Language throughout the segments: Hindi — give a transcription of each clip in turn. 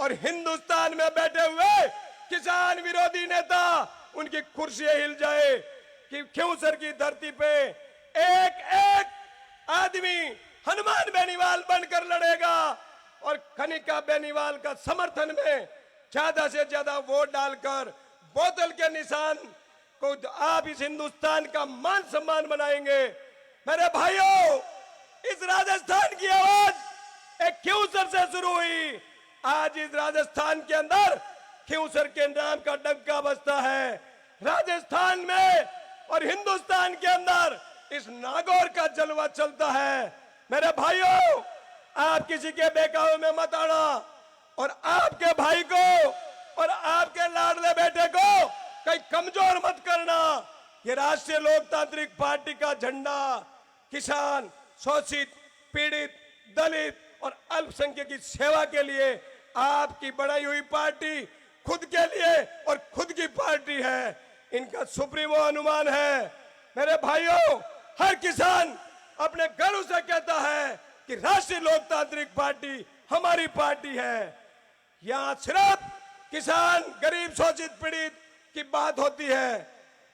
और हिंदुस्तान में बैठे हुए किसान विरोधी नेता उनकी कुर्सियां हिल जाए कि क्योंसर की धरती पे एक एक आदमी हनुमान बेनीवाल बनकर लड़ेगा और कनिका बेनीवाल का समर्थन में ज्यादा से ज्यादा वोट डालकर बोतल के निशान को आप इस हिंदुस्तान का मान सम्मान बनाएंगे। मेरे भाइयों, इस राजस्थान की आवाज एक क्योंसर से शुरू हुई। आज इस राजस्थान के अंदर क्योंसर के नाम का डंका बजता है। राजस्थान में और हिंदुस्तान के अंदर इस नागौर का जलवा चलता है। मेरे भाइयों, आप किसी के बहकावे में मत आना और आपके भाई को और आपके लाडले बेटे को कहीं कमजोर मत करना। ये राष्ट्रीय लोकतांत्रिक पार्टी का झंडा किसान, शोषित, पीड़ित, दलित और अल्पसंख्यक की सेवा के लिए आपकी बनाई हुई पार्टी खुद के लिए और खुद की पार्टी है। इनका सुप्रीमो हनुमान है। मेरे भाइयों, हर किसान अपने गर्व से कहता है कि राष्ट्रीय लोकतांत्रिक पार्टी हमारी पार्टी है। यहां सिर्फ किसान, गरीब, शोषित, पीड़ित की बात होती है।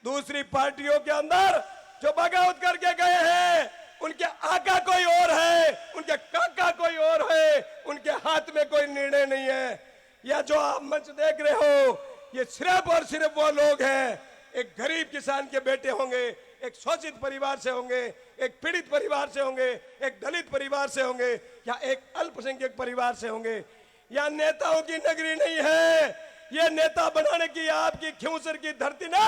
दूसरी पार्टियों के अंदर जो बगावत करके गए हैं, उनके आका कोई और है, उनके काका कोई और है, उनके हाथ में कोई निर्णय नहीं है। या जो आप मंच देख रहे हो, ये सिर्फ और सिर्फ वो लोग हैं। एक गरीब किसान के बेटे होंगे, एक शोषित परिवार से होंगे, एक पीड़ित परिवार से होंगे, एक दलित परिवार से होंगे या एक अल्पसंख्यक परिवार से होंगे। यह नेताओं की नगरी नहीं है। ये नेता बनाने की आपकी क्योंसर की धरती ने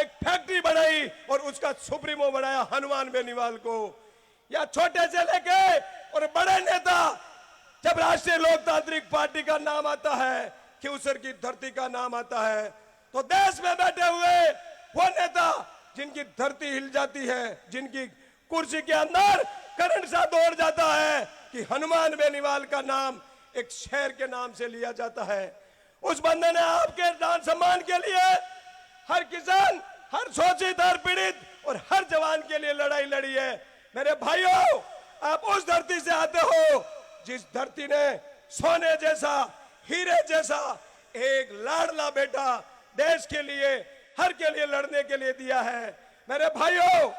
एक फैक्ट्री बनाई और उसका सुप्रीमो बनाया हनुमान बेनीवाल को। या छोटे से लेके और बड़े नेता, जब राष्ट्रीय लोकतांत्रिक पार्टी का नाम आता है, क्योंसर की धरती का नाम आता है, तो देश में बैठे हुए वो नेता जिनकी धरती हिल जाती है, जिनकी कुर्सी के अंदर करंट सा दौड़ जाता है कि हनुमान बेनीवाल का नाम एक शहर के नाम से लिया जाता है। उस बंदे ने आपके मान सम्मान के लिए हर किसान, हर शोषित, हर पीड़ित और हर जवान के लिए लड़ाई लड़ी है। मेरे भाइयों, आप उस धरती से आते हो जिस धरती ने सोने जैसा, हीरे जैसा एक लाडला बेटा देश के लिए, हर के लिए लड़ने के लिए दिया है। मेरे भाइयों,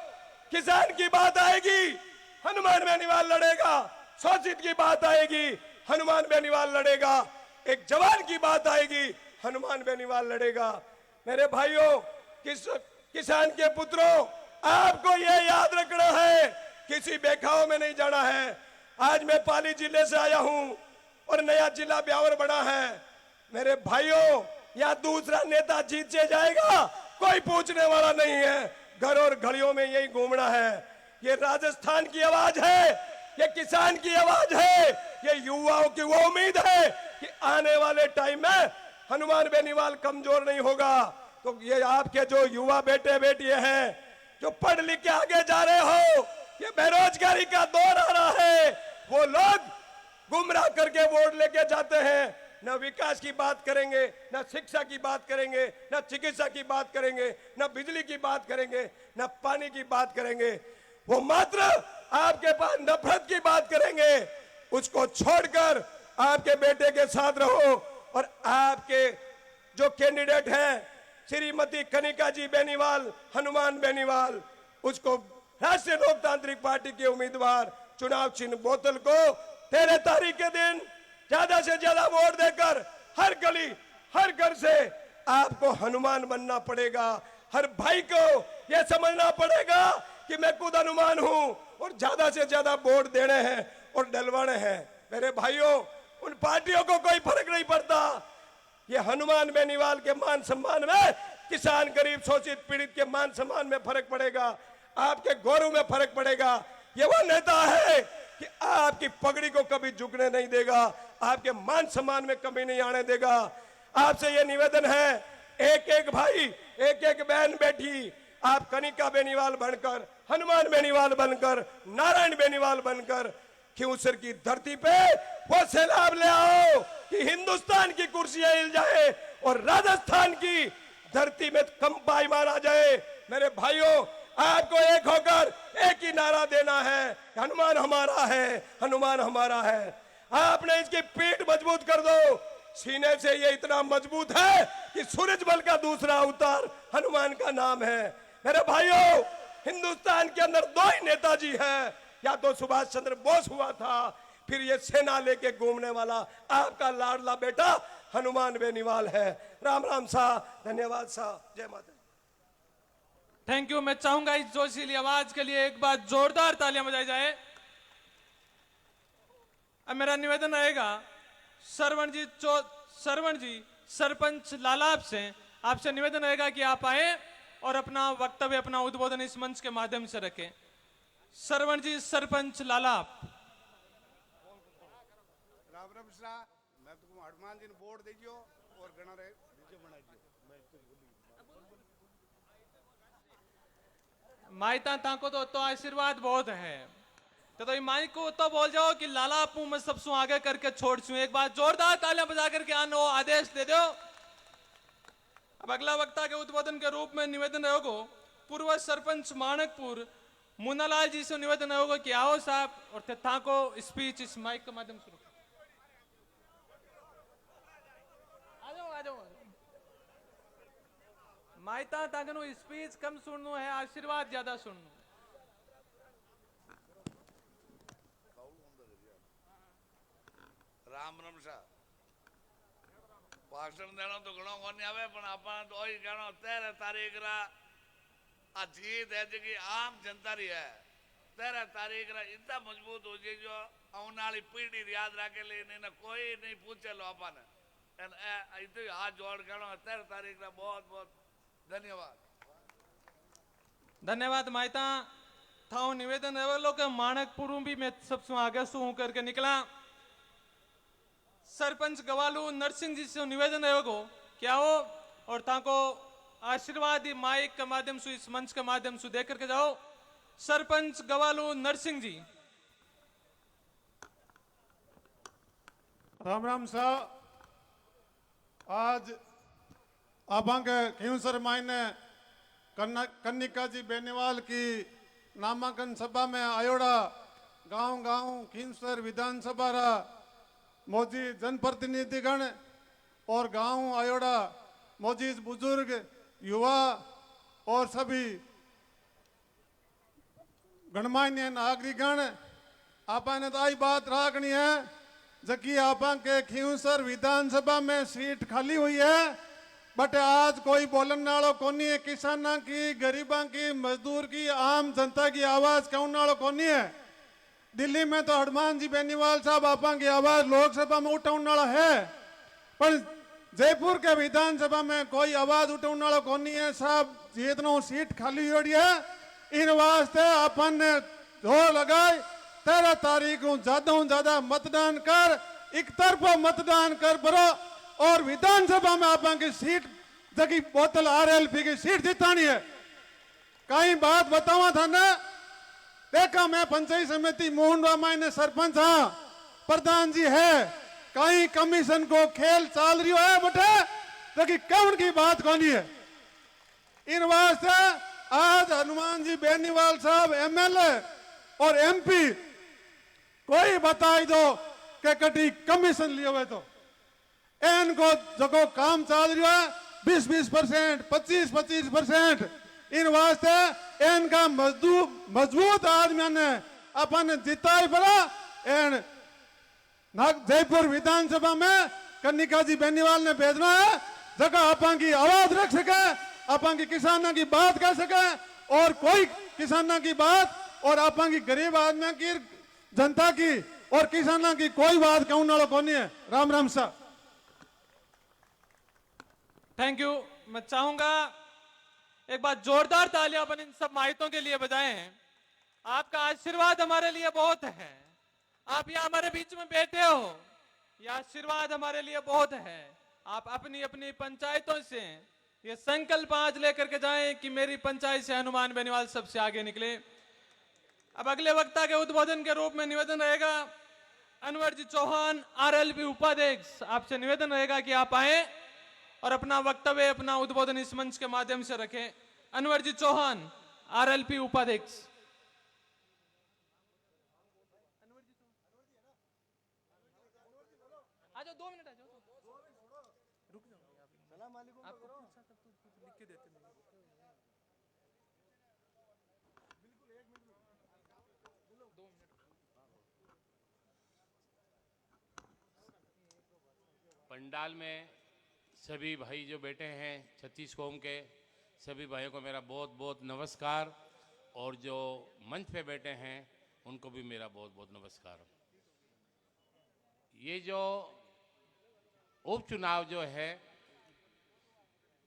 किसान की बात आएगी, हनुमान बेनीवाल लड़ेगा। शोषित की बात आएगी, हनुमान बेनीवाल लड़ेगा। एक जवान की बात आएगी, हनुमान बेनीवाल लड़ेगा। मेरे भाइयों, किसान के पुत्रों, आपको यह याद रखना है, किसी बेखाओं में नहीं जाना है। आज मैं पाली जिले से आया हूं और नया जिला ब्यावर बना है। मेरे भाइयों, या दूसरा नेता जीत से जाएगा, कोई पूछने वाला नहीं है। घर और घड़ियों में यही घूमना है। ये राजस्थान की आवाज है, ये किसान की आवाज है, ये युवाओं की वो उम्मीद है कि आने वाले टाइम में हनुमान बेनीवाल कमजोर नहीं होगा। तो ये आपके जो युवा बेटे बेटियां हैं, जो पढ़ लिख के आगे जा रहे हो, ये बेरोजगारी का दौर आ रहा है, वो लोग गुमराह करके वोट लेके जाते हैं। न विकास की बात करेंगे, न शिक्षा की बात करेंगे, न चिकित्सा की बात करेंगे, न बिजली की बात करेंगे, न पानी की बात करेंगे। वो मात्र आपके पास नफरत की बात करेंगे। उसको छोड़कर आपके बेटे के साथ रहो और आपके जो कैंडिडेट हैं, श्रीमती कनिका जी बेनीवाल, हनुमान बेनीवाल, उसको राष्ट्रीय लोकतांत्रिक पार्टी के उम्मीदवार चुनाव चिन्ह बोतल को 13 तारीख के दिन ज्यादा से ज्यादा वोट देकर हर गली, हर घर से आपको हनुमान बनना पड़ेगा। हर भाई को यह समझना पड़ेगा कि मैं खुद हनुमान हूं और ज्यादा से ज्यादा वोट देने हैं और डलवाने हैं। मेरे भाइयों, उन पार्टियों को कोई फर्क नहीं पड़ता। ये हनुमान बेनीवाल के मान सम्मान में, किसान, गरीब, शोषित, पीड़ित के मान सम्मान में फर्क पड़ेगा, आपके गौरव में फर्क पड़ेगा। ये वो नेता है कि आपकी पगड़ी को कभी झुकने नहीं देगा, आपके मान सम्मान में कमी नहीं आने देगा। आपसे ये निवेदन है, एक एक भाई, एक एक बहन बेटी, आप कनिका बेनीवाल बनकर, हनुमान बेनीवाल बनकर, नारायण बेनीवाल बनकर क्योंसर की धरती पे वो सैलाब ले आओ कि हिंदुस्तान की कुर्सियां हिल जाए और राजस्थान की धरती में कंपायमान आ जाए। मेरे भाइयों, आपको एक होकर एक ही नारा देना है, हनुमान हमारा है, हनुमान हमारा है। आपने इसकी पीठ मजबूत कर दो। सीने से ये इतना मजबूत है कि सूरज बल का दूसरा अवतार हनुमान का नाम है। मेरे भाइयों, हिंदुस्तान के अंदर दो ही नेताजी हैं, या तो सुभाष चंद्र बोस हुआ था, फिर ये सेना लेके घूमने वाला आपका लाडला बेटा हनुमान बेनीवाल है। राम राम साहब, धन्यवाद साहब, जय माता। Thank you. मैं चाहूंगा इस जोशीली आवाज के लिए एक बार जोरदार तालियां बजाई जाए। अब मेरा निवेदन रहेगा सरवण जी सरपंच लालाब से आपसे निवेदन रहेगा कि आप आए और अपना वक्तव्य, अपना उद्बोधन इस मंच के माध्यम से रखें। सरवण जी सरपंच लालाब। राम राम सा, मैं तुमको हनुमान जी ने बोर्ड दीजियो और गणा रहे वीडियो बना दियो। माइता ताको तो आशीर्वाद बहुत है, तो माइक को तो बोल जाओ कि लाला अपू मैं सबसे आगे करके छोड़ छू। एक बार जोरदार तालियां बजा करके आनो आदेश दे दो। अब अगला वक्ता के उद्बोधन के रूप में निवेदन रहेगा पूर्व सरपंच माणकपुर मुन्नालाल जी से निवेदन रहेगा कि आओ साहब और ताको स्पीच इस माइक के माध्यम से। माइता ताकनो स्पीच कम सुननो है, आशीर्वाद ज्यादा सुननो। राम राम सा, भाषण देना तो घणो कोनी आवे, पण आपा तो ओही कहनो 13 तारीख रा आ जीत है जी आम जनता री है। 13 तारीख रा इतना मजबूत हो जी जो आने वाली पीढ़ी याद रखे ले, इन्हें कोई नहीं पूछे लो आपा ने। इतने हाथ जोड़ कहनो 13 तारीख रा बहुत बहुत धन्यवाद। धन्यवाद माइता। था निवेदन है लो के माणकपुर भी मैं सबसे आगे सू करके निकला। सरपंच गवालू नरसिंह जी से निवेदन है क्या हो और ताको आशीर्वाद माइक के माध्यम से इस मंच के माध्यम से दे करके जाओ। सरपंच गवालू नरसिंह जी। राम राम सा, आज आबांगे खींसर मायने कन्निका जी बेनीवाल की नामांकन सभा में आयोड़ा गांव गांव खींसर विधानसभा रा मौजूद जनप्रतिनिधिगण और गांव आयोड़ा मौजूद बुजुर्ग युवा और सभी गणमान्य नागरिकगण, आपा ने तो आई बात राखनी है जबकि आपा के खींसर विधानसभा में सीट खाली हुई है, बट आज कोई बोलन वालों कोनी है। किसाना की, गरीबा की, मजदूर की, आम जनता की आवाज कहने वालों कोनी है। दिल्ली में तो हनुमान जी बेनीवाल साहब आपा की आवाज लोकसभा में उठाने वाला है, पर जयपुर के विधानसभा में कोई आवाज उठाने वाला कोनी है साहब। जितना सीट खाली हो रही है, इन वास्ते अपन ने जोर लगाए 13 तारीख को ज्यादा मतदान कर, एक तरफा मतदान कर बरो और विधानसभा में आप की सीट जगी बोतल RLP की सीट जितानी है। कई बात बतावा था ना, देखा मैं पंचायत समिति मोहनवा मायने सरपंच हाँ, प्रधान जी है, कहीं कमीशन को खेल चाल रही है बटे, जबकि कौन की बात कौन है। इन वास्ते आज हनुमान जी बेनीवाल साहब MLA और MP कोई बताई दो कि कटी कमीशन लिए हुए तो इनको जगो काम चल रही है 20-20%, 25-25%। इन वास्ते इनका मजबूत आदमी ने अपन जिताई पड़ा। इन जयपुर विधानसभा में कन्निका जी बेनीवाल ने भेजना है, जगह अपन की आवाज रख सके, अपन की किसानों की बात कर सके, और कोई किसानों की बात और अपन की गरीब आदमी की, जनता की और किसानों की कोई बात कहने वाला कौन है। राम राम सा। Thank you. मैं चाहूंगा एक बार जोरदार तालियां अपन इन सब माइतों के लिए बजाएं। आपका आशीर्वाद हमारे लिए बहुत है, आप यहाँ हमारे बीच में बैठे हो, यह आशीर्वाद हमारे लिए बहुत है। आप अपनी अपनी पंचायतों से ये संकल्प आज लेकर के जाएं कि मेरी पंचायत से हनुमान बेनीवाल सबसे आगे निकले। अब अगले वक्ता के उद्बोधन के रूप में निवेदन रहेगा अनवर जी चौहान RLP उपाध्यक्ष, आपसे निवेदन रहेगा कि आप आए और अपना वक्तव्य, अपना उद्बोधन इस मंच के माध्यम से रखें। अनवर जी चौहान RLP उपाध्यक्ष। जाओ 2 मिनट आ जाओ, रुक जाओ आपको लिख के देते हैं। पंडाल में सभी भाई जो बैठे हैं 36 कौम के सभी भाइयों को मेरा बहुत बहुत नमस्कार, और जो मंच पे बैठे हैं उनको भी मेरा बहुत बहुत नमस्कार। ये जो उपचुनाव जो है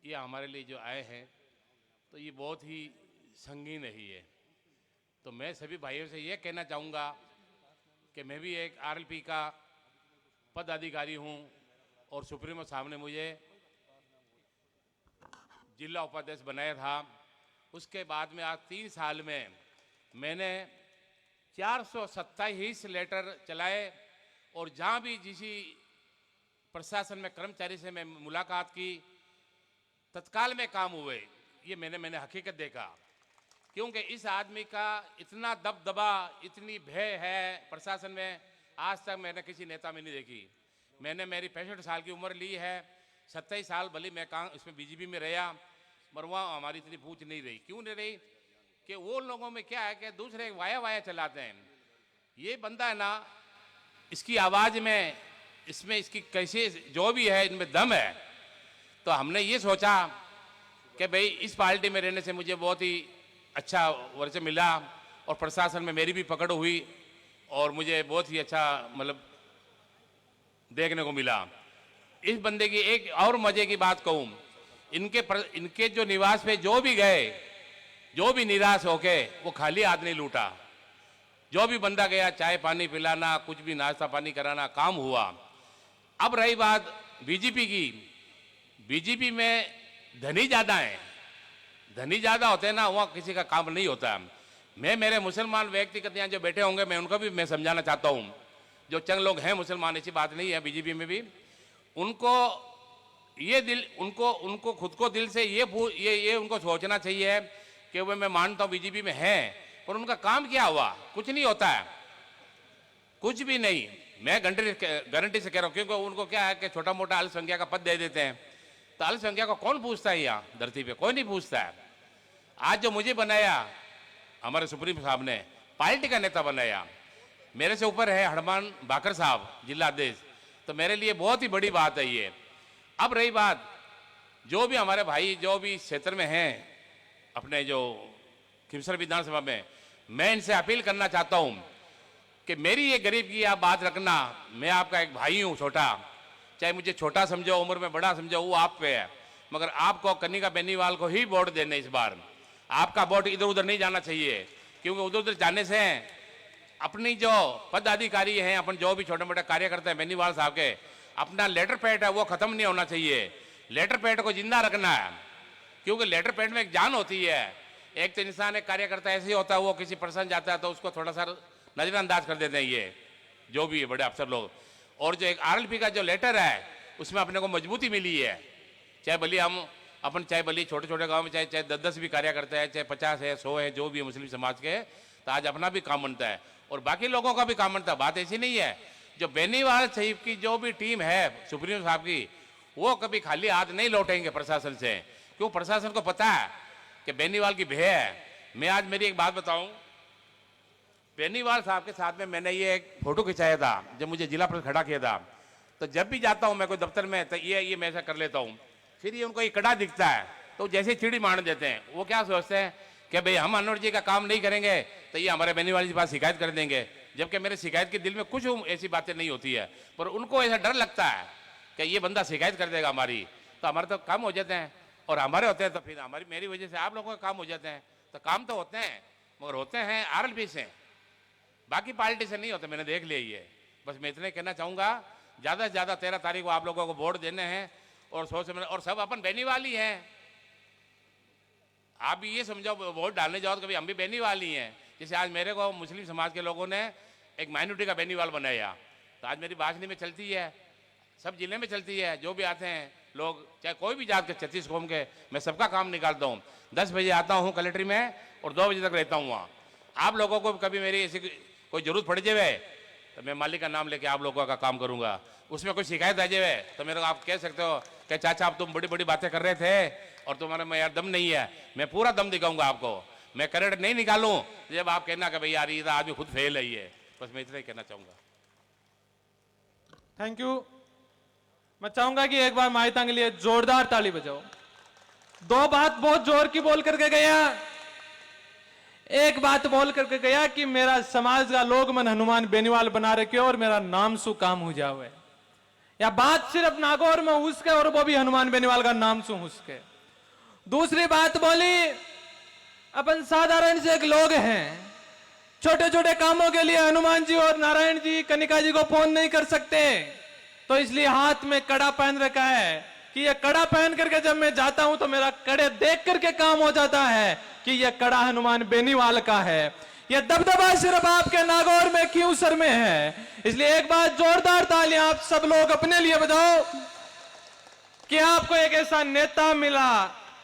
ये हमारे लिए जो आए हैं तो ये बहुत ही संगीन रही है। तो मैं सभी भाइयों से ये कहना चाहूँगा कि मैं भी एक आरएलपी का पदाधिकारी हूँ और सुप्रीमो साहब ने मुझे जिला उपाध्यक्ष बनाया था। उसके बाद में आज 3 साल में मैंने 427 लेटर चलाए, और जहाँ भी जिस प्रशासन में कर्मचारी से मैं मुलाकात की तत्काल में काम हुए। ये मैंने हकीकत देखा, क्योंकि इस आदमी का इतना दबदबा, इतनी भय है प्रशासन में, आज तक मैंने किसी नेता में नहीं देखी। मैंने मेरी 65 साल की उम्र ली है, 27 साल भले मैं काम इसमें बीजेपी में रहा, मगर वहाँ हमारी इतनी पूछ नहीं रही। क्यों नहीं रही? कि वो लोगों में क्या है कि दूसरे वाया वाया चलाते हैं। ये बंदा है ना, इसकी आवाज़ में, इसमें इसकी कैसे जो भी है इनमें दम है। तो हमने ये सोचा कि भाई इस पार्टी में रहने से मुझे बहुत ही अच्छा वर्ष मिला, और प्रशासन में मेरी भी पकड़ हुई, और मुझे बहुत ही अच्छा मतलब देखने को मिला। इस बंदे की एक और मजे की बात कहूँ, इनके जो निवास पे जो भी गए, जो भी निराश होके, वो खाली हाथ नहीं लूटा। जो भी बंदा गया चाय पानी पिलाना, कुछ भी नाश्ता पानी कराना, काम हुआ। अब रही बात बीजेपी की, बीजेपी में धनी ज़्यादा है, धनी ज़्यादा होते हैं ना, वहाँ किसी का काम नहीं होता। मैं मेरे मुसलमान व्यक्तिगत यहाँ जो बैठे होंगे मैं उनको भी मैं समझाना चाहता हूँ, जो चंद लोग हैं मुसलमान, ऐसी बात नहीं है बीजेपी में भी, उनको ये दिल, उनको खुद को दिल से ये उनको सोचना चाहिए कि वो, मैं मानता हूँ बीजेपी में है, पर उनका काम क्या हुआ? कुछ नहीं होता है, कुछ भी नहीं। मैं गारंटी से कह रहा हूँ, क्योंकि उनको क्या है कि छोटा मोटा अल्पसंख्यक का पद दे देते हैं। तो अल्पसंख्यक को कौन पूछता है? यहाँ धरती पे कोई नहीं पूछता है। आज जो मुझे बनाया हमारे सुप्रीम साहब ने, पार्टी का नेता बनाया, मेरे से ऊपर है हनुमान बाकर साहब जिला अध्यक्ष, तो मेरे लिए बहुत ही बड़ी बात है ये। अब रही बात, जो भी हमारे भाई जो भी क्षेत्र में हैं, अपने जो खिमसर विधानसभा में, मैं इनसे अपील करना चाहता हूँ कि मेरी ये गरीब की आप बात रखना। मैं आपका एक भाई हूँ छोटा, चाहे मुझे छोटा समझो, उम्र में बड़ा समझो, वो आप पे है, मगर आपको कनिका बेनीवाल को ही वोट देने। इस बार आपका वोट इधर उधर नहीं जाना चाहिए, क्योंकि उधर उधर जाने से अपनी जो पदाधिकारी हैं, अपन जो भी छोटे मोटे कार्यकर्ता हैं बेनीवाल साहब के, अपना लेटर पैड है वो खत्म नहीं होना चाहिए। लेटर पैड को जिंदा रखना है, क्योंकि लेटर पैड में एक जान होती है। एक तो इंसान, एक कार्यकर्ता ऐसे ही होता है, वो किसी प्रसंग जाता है तो उसको थोड़ा सा नजरअंदाज कर देते हैं ये जो भी बड़े अफसर लोग। और जो एक आरएलपी का जो लेटर है उसमें अपने को मजबूती मिली है। चाहे भले अपन चाहे भले छोटे छोटे गांव में चाहे 10-10 भी कार्यकर्ता है, चाहे 50 है, 100 है, जो भी है मुस्लिम समाज के, तो आज अपना भी काम बनता है और बाकी लोगों का भी काम बनता है। बात ऐसी नहीं है, जो बेनीवाल साहिब की जो भी टीम है सुप्रीम साहब की, वो कभी खाली हाथ नहीं लौटेंगे प्रशासन से, क्यों? प्रशासन को पता है कि बेनीवाल की भय है। मैं आज मेरी एक बात बताऊं, बेनीवाल साहब के साथ में मैंने ये एक फोटो खिंचाया था जब मुझे जिला पर खड़ा किया था। तो जब भी जाता हूं मैं कोई दफ्तर में, तो ये मैं ऐसा कर लेता हूं। फिर ये उनको एक कड़ा दिखता है तो जैसे चिड़ी मार देते हैं। वो क्या सोचते हैं कि भाई हम अनवर जी का काम नहीं करेंगे तो ये हमारे बेनीवाल जी के पास शिकायत कर देंगे, जबकि मेरे शिकायत के दिल में कुछ ऐसी बातें नहीं होती है, पर उनको ऐसा डर लगता है कि ये बंदा शिकायत कर देगा हमारी, तो हमारे तो काम हो जाते हैं, और हमारे होते हैं तो फिर मेरी वजह से आप लोगों के काम हो जाते हैं। तो काम तो होते हैं, मगर होते हैं आरएलपी से, बाकी पार्टी से नहीं होते। मैंने देख लिया ये। बस मैं इतने कहना चाहूँगा, ज़्यादा से ज़्यादा 13 तारीख को आप लोगों को वोट देने हैं, और सोच समझ, और सब अपन बेनीवाल ही हैं। आप भी ये समझो, वोट डालने जाओ तो कभी हम भी बेनीवाल ही हैं। जैसे आज मेरे को मुस्लिम समाज के लोगों ने एक माइनॉरिटी का बेनीवाल बनाया, तो आज मेरी बासनी में चलती है, सब जिले में चलती है। जो भी आते हैं लोग, चाहे कोई भी जात के 36 कौम के, मैं सबका काम निकालता हूँ। 10 बजे आता हूँ कलेक्ट्री में और 2 बजे तक रहता हूँ वहाँ। आप लोगों को कभी मेरी ऐसी कोई जरूरत पड़ जाए तो मैं मालिक का नाम लेके आप लोगों का काम करूँगा। उसमें कोई शिकायत आ जाए तो मेरे को आप कह सकते हो कि चाचा आप तुम बड़ी बड़ी बातें कर रहे थे और तुम्हारे में यार दम नहीं है। मैं पूरा दम दिखाऊंगा आपको, मैं क्रेडिट नहीं निकालूं जब आप कहना कि भाई यार ये आदमी खुद फेल है ये। बस मैं इतना ही कहना चाहूंगा। Thank you. मैं चाहूंगा कि एक बार माहिता के लिए जोरदार ताली बजाओ। दो बात बहुत जोर की बोल करके गया। एक बात बोल करके गया कि मेरा समाज का लोग मन हनुमान बेनीवाल बना रखे और मेरा नाम सु काम हो जावे। या बात सिर्फ नागौर में उसके और वो भी हनुमान बेनीवाल का नाम सु उसके। दूसरी बात बोली, अपन साधारण से एक लोग हैं, छोटे छोटे कामों के लिए हनुमान जी और नारायण जी कनिका जी को फोन नहीं कर सकते, तो इसलिए हाथ में कड़ा पहन रखा है कि ये कड़ा पहन करके जब मैं जाता हूं तो मेरा कड़े देख करके काम हो जाता है कि ये कड़ा हनुमान बेनीवाल का है। ये दबदबा सिर्फ आपके नागौर में क्यूसर में है। इसलिए एक बार जोरदार तालियां आप सब लोग अपने लिए बजाओ कि आपको एक ऐसा नेता मिला।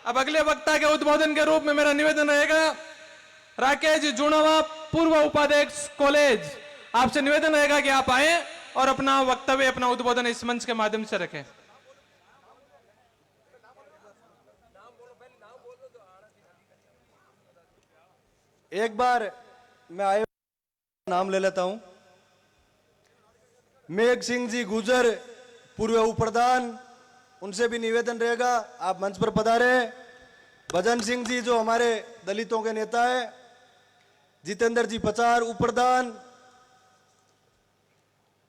अब अगले वक्ता के उद्बोधन के रूप में मेरा निवेदन रहेगा, राकेश जुड़ावा पूर्व उपाध्यक्ष कॉलेज, आपसे निवेदन रहेगा कि आप आए और अपना वक्तव्य अपना उद्बोधन इस मंच के माध्यम से रखें। एक बार मैं आए नाम ले लेता हूं। मेघ सिंह जी गुजर पूर्व उप प्रधान, उनसे भी निवेदन रहेगा आप मंच पर पधारे। भजन सिंह जी जो हमारे दलितों के नेता है। जितेंद्र जी पचार उप प्रधान।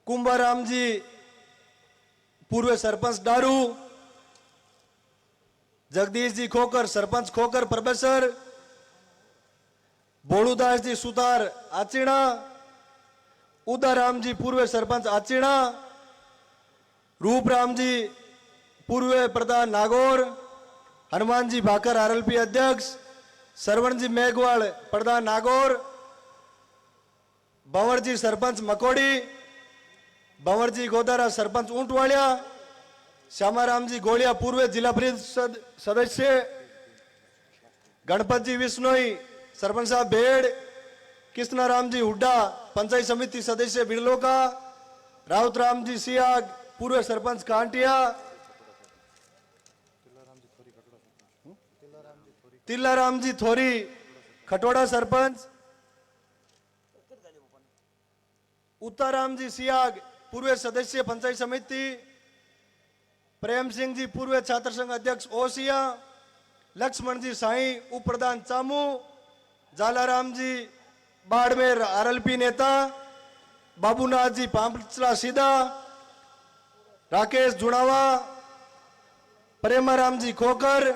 कुंभाराम जी पूर्व सरपंच डारू। जगदीश जी खोकर सरपंच खोकर प्रोफेसर। भोलूदास जी सुतार आचीणा। उदाराम जी पूर्व सरपंच आचीणा। रूपराम जी पूर्व प्रधान नागौर। हनुमान जी भाकर आरएलपी अध्यक्ष। सरवण जी मेघवाल प्रधान नागौर। भंवर जी सरपंच मकोड़ी। भंवर जी गोदारा सरपंच ऊंटवाड़िया। श्यामाराम जी गोलिया पूर्व जिला परिषद सदस्य। गणपत जी विश्नोई सरपंच साहब भेड़। कृष्णाराम जी हुड्डा पंचायत समिति सदस्य बिरलो का। राउत राम जी सियाग पूर्व सरपंच कांटिया। तिल्लाराम जी थोरी खटोड़ा सरपंच। उत्ताराम जी सियाग पूर्व सदस्य पंचायत समिति। प्रेम सिंह जी पूर्व छात्र संघ अध्यक्ष ओसिया। लक्ष्मण जी साई उप प्रधान चामू। जालाराम जी बाड़मेर आरएलपी नेता। बाबूनाथ जी पांचला सीधा। राकेश जुड़ावा। प्रेमाराम जी खोकर।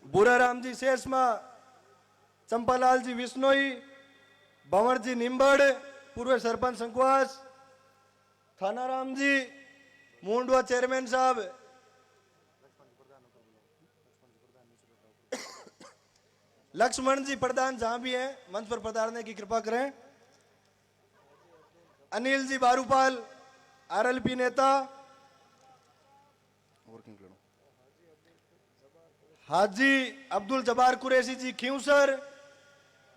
बुराराम जी शेषमा। चंपालाल जी विश्नोई। भंवर जी निम्बड़ पूर्व सरपंच संकवास। थानाराम जी मुंडवा चेयरमैन साहब। लक्ष्मण जी प्रधान जहां भी हैं मंच पर पधारने की कृपा करें। अनिल जी बारूपाल आरएलपी नेता। हाजी अब्दुल जबार कुरैशी जी खींवसर।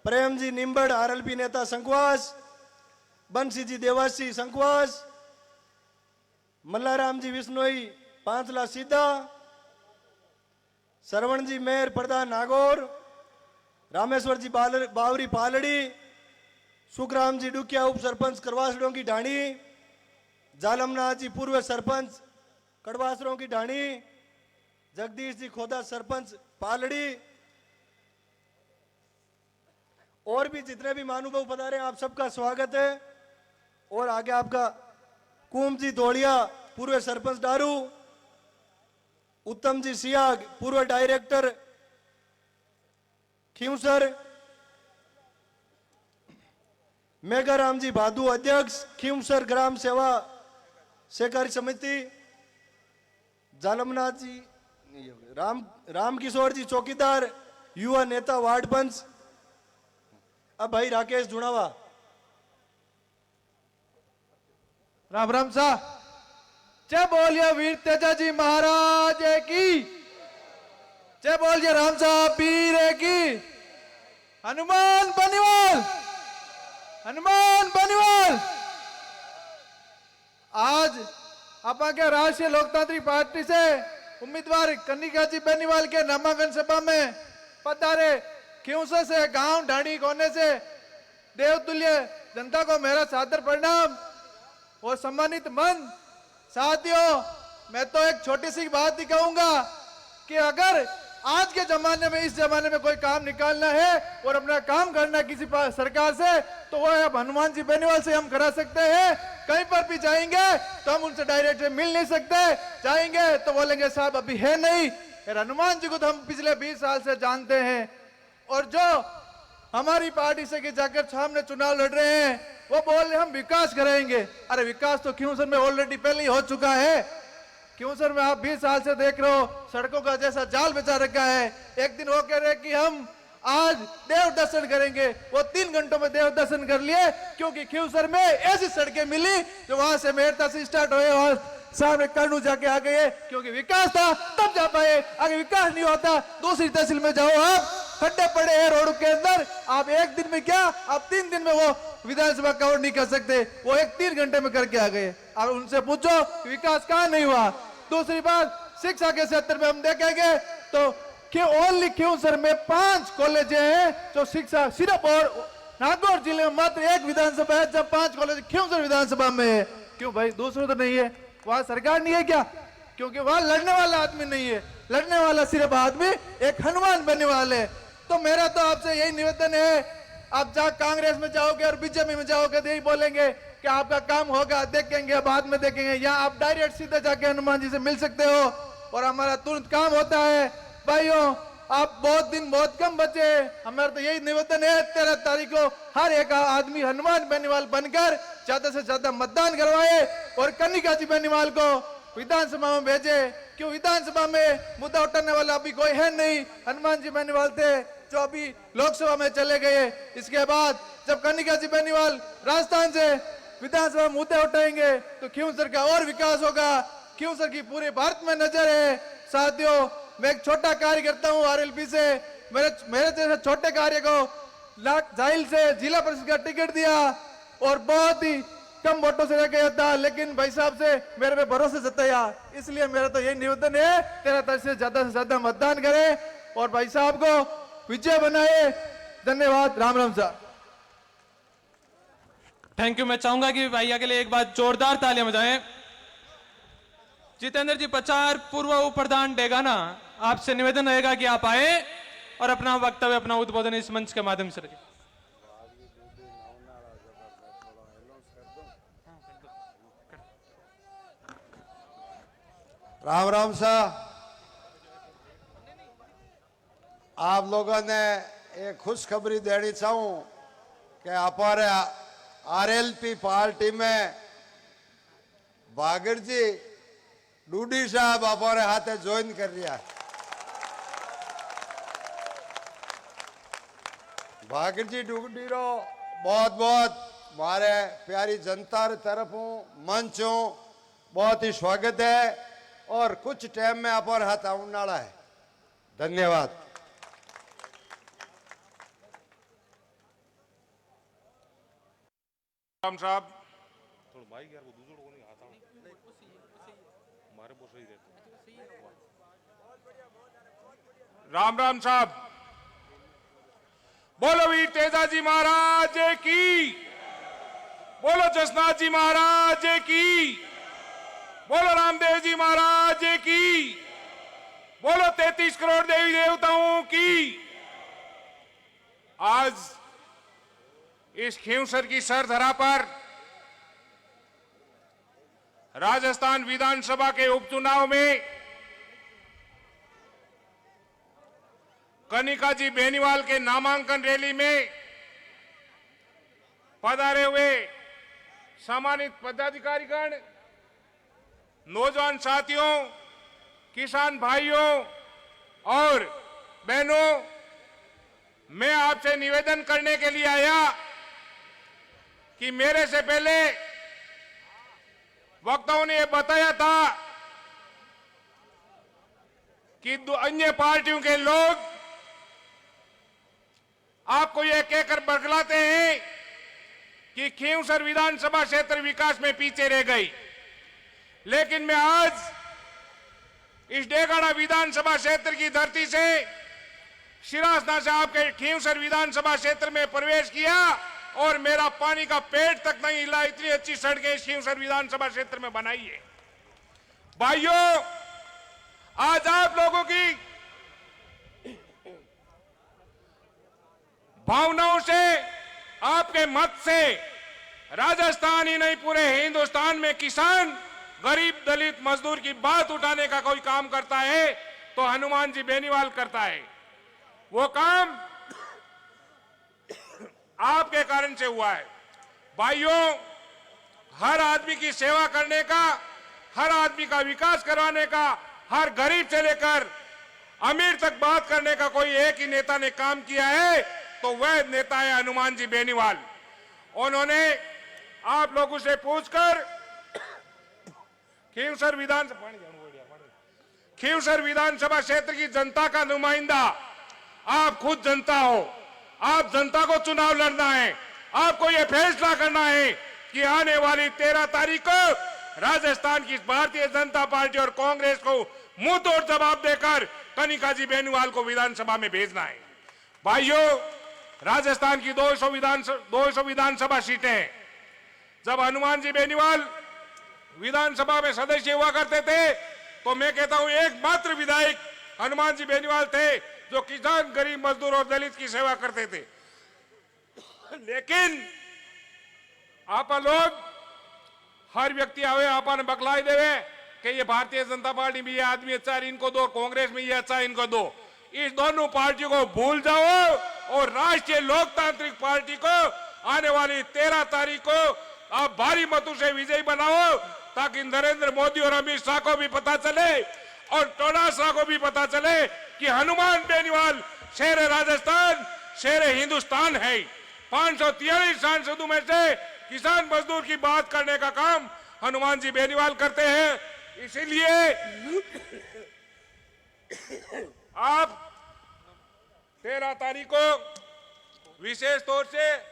प्रेम जी निम्बड़ आरएलपी नेता संकवास। बंसी जी देवासी संकवास। मल्लाराम जी विश्नोई पांचला सीधा। सरवण जी मेयर प्रधान नागौर। रामेश्वर जी बावरी पालड़ी। सुखराम जी डुकिया उप सरपंच करवासड़ों की ढाणी। जालमनाथ जी पूर्व सरपंच कड़वासड़ों की ढाणी। जगदीश जी खोदा सरपंच पालड़ी। और भी जितने भी महानुभाव पधारे आप सबका स्वागत है। और आगे आपका कुम जी धोलिया पूर्व सरपंच डारू। उत्तम जी सियाग पूर्व डायरेक्टर खींवसर। मेघाराम जी भादू अध्यक्ष खींवसर ग्राम सेवा सहकारी समिति। जालमनाथ जी राम किशोर जी चौकीदार युवा नेता वार्ड पंच। अब भाई राकेश जुड़ावा। राम राम सा। जय बोलिए वीर तेजा जी महाराज की। जय बोलिए राम साहब पीर की। हनुमान बनिवाल। हनुमान बनिवाल। आज आपा के राष्ट्रीय लोकतांत्रिक पार्टी से उम्मीदवार कनिका जी बेनीवाल के नामांकन सभा में पधारे खियूंसर से गांव ढाणी कोने से देवतुल्य जनता को मेरा सादर प्रणाम और सम्मानित मन। साथियों, मैं तो एक छोटी सी बात ही कहूंगा कि अगर आज के जमाने में, इस जमाने में कोई काम निकालना है और अपना काम करना है किसी सरकार से, तो वो अब हनुमान जी बेनीवाल से हम करा सकते हैं। कहीं पर भी जाएंगे तो हम उनसे डायरेक्ट मिल नहीं सकते, जाएंगे तो बोलेंगे साहब अभी है नहीं। और हनुमान जी को तो हम पिछले 20 साल से जानते हैं, और जो हमारी पार्टी से कि जाकर सामने चुनाव लड़ रहे हैं वो बोल रहे हम विकास करेंगे। अरे विकास तो खियूंसर में ऑलरेडी पहले ही हो चुका है। खियूंसर में आप 20 साल से देख रहे हो सड़कों का जैसा जाल बिछा रखा है। एक दिन वो कह रहे कि हम आज देव दर्शन करेंगे, वो 3 घंटों में देव दर्शन कर लिए, क्योंकि खियूंसर में ऐसी सड़कें मिली जो वहां से मेरता से स्टार्ट हुए और सामने कर्नू जाके आ गए, क्योंकि विकास था तब जा पाए। आगे विकास नहीं होता दूसरी तहसील में जाओ, आप खड्डे पड़े हैं रोड के अंदर, आप एक दिन में क्या आप 3 दिन में वो विधानसभा कवर नहीं कर सकते, वो 3 घंटे में करके आ गए। अब उनसे पूछो विकास कहाँ नहीं हुआ। दूसरी बात, शिक्षा के क्षेत्र में हम देखेंगे तो ओनली खियूंसर में 5 कॉलेज हैं जो शिक्षा सिर्फ, और नागौर जिले में मात्र 1 विधानसभा है जब 5 कॉलेज खियूंसर विधानसभा में है। क्यों भाई, दूसरों तो नहीं है, वहां सरकार नहीं है क्या? क्योंकि वहां लड़ने वाला आदमी नहीं है, लड़ने वाला सिर्फ आदमी एक हनुमान बेनीवाल है। तो मेरा तो आपसे यही निवेदन है, आप जहाँ कांग्रेस में जाओगे और बीजेपी में जाओगे तो यही बोलेंगे कि आपका काम होगा, देखेंगे बाद में देखेंगे। यहाँ आप डायरेक्ट सीधे जाके हनुमान जी से मिल सकते हो और हमारा तुरंत काम होता है। भाइयों, आप बहुत दिन बहुत कम बचे, हमारा तो यही निवेदन है 13 तारीख को हर एक आदमी हनुमान बेनीवाल बनकर ज्यादा से ज्यादा मतदान करवाए और कनिका जी बेनीवाल को विधानसभा में भेजे। क्यों विधानसभा में मुद्दा उठाने वाला अभी कोई है नहीं, हनुमान जी बेनीवाल थे जो अभी लोकसभा में चले गए। इसके बाद जब कनिका जी बेनीवाल राजस्थान से विधानसभा में मुद्दे उठाएंगे तो खियूंसर का और विकास होगा। खियूंसर की पूरे भारत में नजर है। साथियों, मैं एक छोटा कार्य करता हूँ आरएलपी से, मेरे जैसे छोटे कार्य को जाहिल से जिला परिषद का टिकट दिया और बहुत ही कम वोटों से रह गया था, लेकिन भाई साहब से मेरे पे भरोसा जताया। इसलिए मेरा तो यही निवेदन है 13 तारीख से ज्यादा मतदान करें और भाई साहब को विजय बनाए। धन्यवाद। राम राम साहब। Thank you. मैं चाहूंगा कि भैया के लिए एक बार जोरदार तालियां बजाएं। जितेंद्र जी पचार, पूर्व उप प्रधान डेगाना, आपसे निवेदन रहेगा कि आप आए और अपना वक्तव्य, अपना उद्बोधन इस मंच के माध्यम से रखें। राम राम साहब, आप लोगों ने एक खुशखबरी देनी चाहूं कि हमारे आरएलपी पार्टी में भागर जी डूडी साहब हमारे हाथे ज्वाइन कर रहा है। भागर जी डूडी रो बहुत बहुत हमारे प्यारी जनता तरफों मंचों बहुत ही स्वागत है और कुछ टाइम में हमारे हाथ आने वाला है। धन्यवाद। राम साहब, थोड़ा माइक यार, वो दूसरों को नहीं आता हमारे को सही रहता। राम राम साहब, बोलो वीर तेजाजी महाराज की, बोलो जसनाथ जी महाराज की, बोलो रामदेव जी महाराज की, बोलो 33 करोड़ देवी देवताओं की। आज इस खियूंसर की सरधरा पर राजस्थान विधानसभा के उपचुनाव में कनिका जी बेनीवाल के नामांकन रैली में पधारे हुए सम्मानित पदाधिकारीगण, नौजवान साथियों, किसान भाइयों और बहनों, मैं आपसे निवेदन करने के लिए आया कि मेरे से पहले वक्ताओं ने यह बताया था कि अन्य पार्टियों के लोग आपको यह कहकर बरगलाते हैं कि खियूंसर विधानसभा क्षेत्र विकास में पीछे रह गई। लेकिन मैं आज इस डेगाड़ा विधानसभा क्षेत्र की धरती से शिरासना साहब के खींवसर विधानसभा क्षेत्र में प्रवेश किया और मेरा पानी का पेट तक नहीं हिला, इतनी अच्छी सड़कें इस खींवसर विधानसभा क्षेत्र में बनाई है। भाइयों, आज आप लोगों की भावनाओं से, आपके मत से राजस्थान ही नहीं पूरे हिंदुस्तान में किसान, गरीब, दलित, मजदूर की बात उठाने का कोई काम करता है तो हनुमान जी बेनीवाल करता है। वो काम आपके कारण से हुआ है। भाइयों, हर आदमी की सेवा करने का, हर आदमी का विकास करवाने का, हर गरीब से लेकर अमीर तक बात करने का कोई एक ही नेता ने काम किया है तो वह नेता है हनुमान जी बेनीवाल। उन्होंने आप लोगों से पूछकर खींवसर विधानसभा क्षेत्र की जनता का नुमाइंदा, आप खुद जनता हो, आप जनता को चुनाव लड़ना है, आपको यह फैसला करना है कि आने वाली 13 तारीख को राजस्थान की भारतीय जनता पार्टी और कांग्रेस को मुंह तोड़ जवाब देकर कनिका जी बेनीवाल को विधानसभा में भेजना है। भाइयों, राजस्थान की 200 विधानसभा सीटें हैं। जब हनुमान जी बेनीवाल विधानसभा में सदस्य हुआ करते थे तो मैं कहता हूं एकमात्र विधायक हनुमान जी बेनीवाल थे जो किसान, गरीब, मजदूर और दलित की सेवा करते थे। लेकिन आप लोग, हर व्यक्ति आवे आपने बकलाई देवे कि ये भारतीय जनता पार्टी में ये आदमी अच्छा है इनको दो, कांग्रेस में ये अच्छा है इनको दो। इस दोनों पार्टियों को भूल जाओ और राष्ट्रीय लोकतांत्रिक पार्टी को आने वाली 13 तारीख को आप भारी मतों से विजयी बनाओ ताकि नरेंद्र मोदी और अमित शाह को भी पता चले और चौटाला को भी पता चले कि हनुमान बेनीवाल शेर राजस्थान, शेर हिंदुस्तान है। 543 सांसदों में से किसान, मजदूर की बात करने का काम हनुमान जी बेनीवाल करते हैं। इसीलिए आप 13 तारीख को विशेष तौर से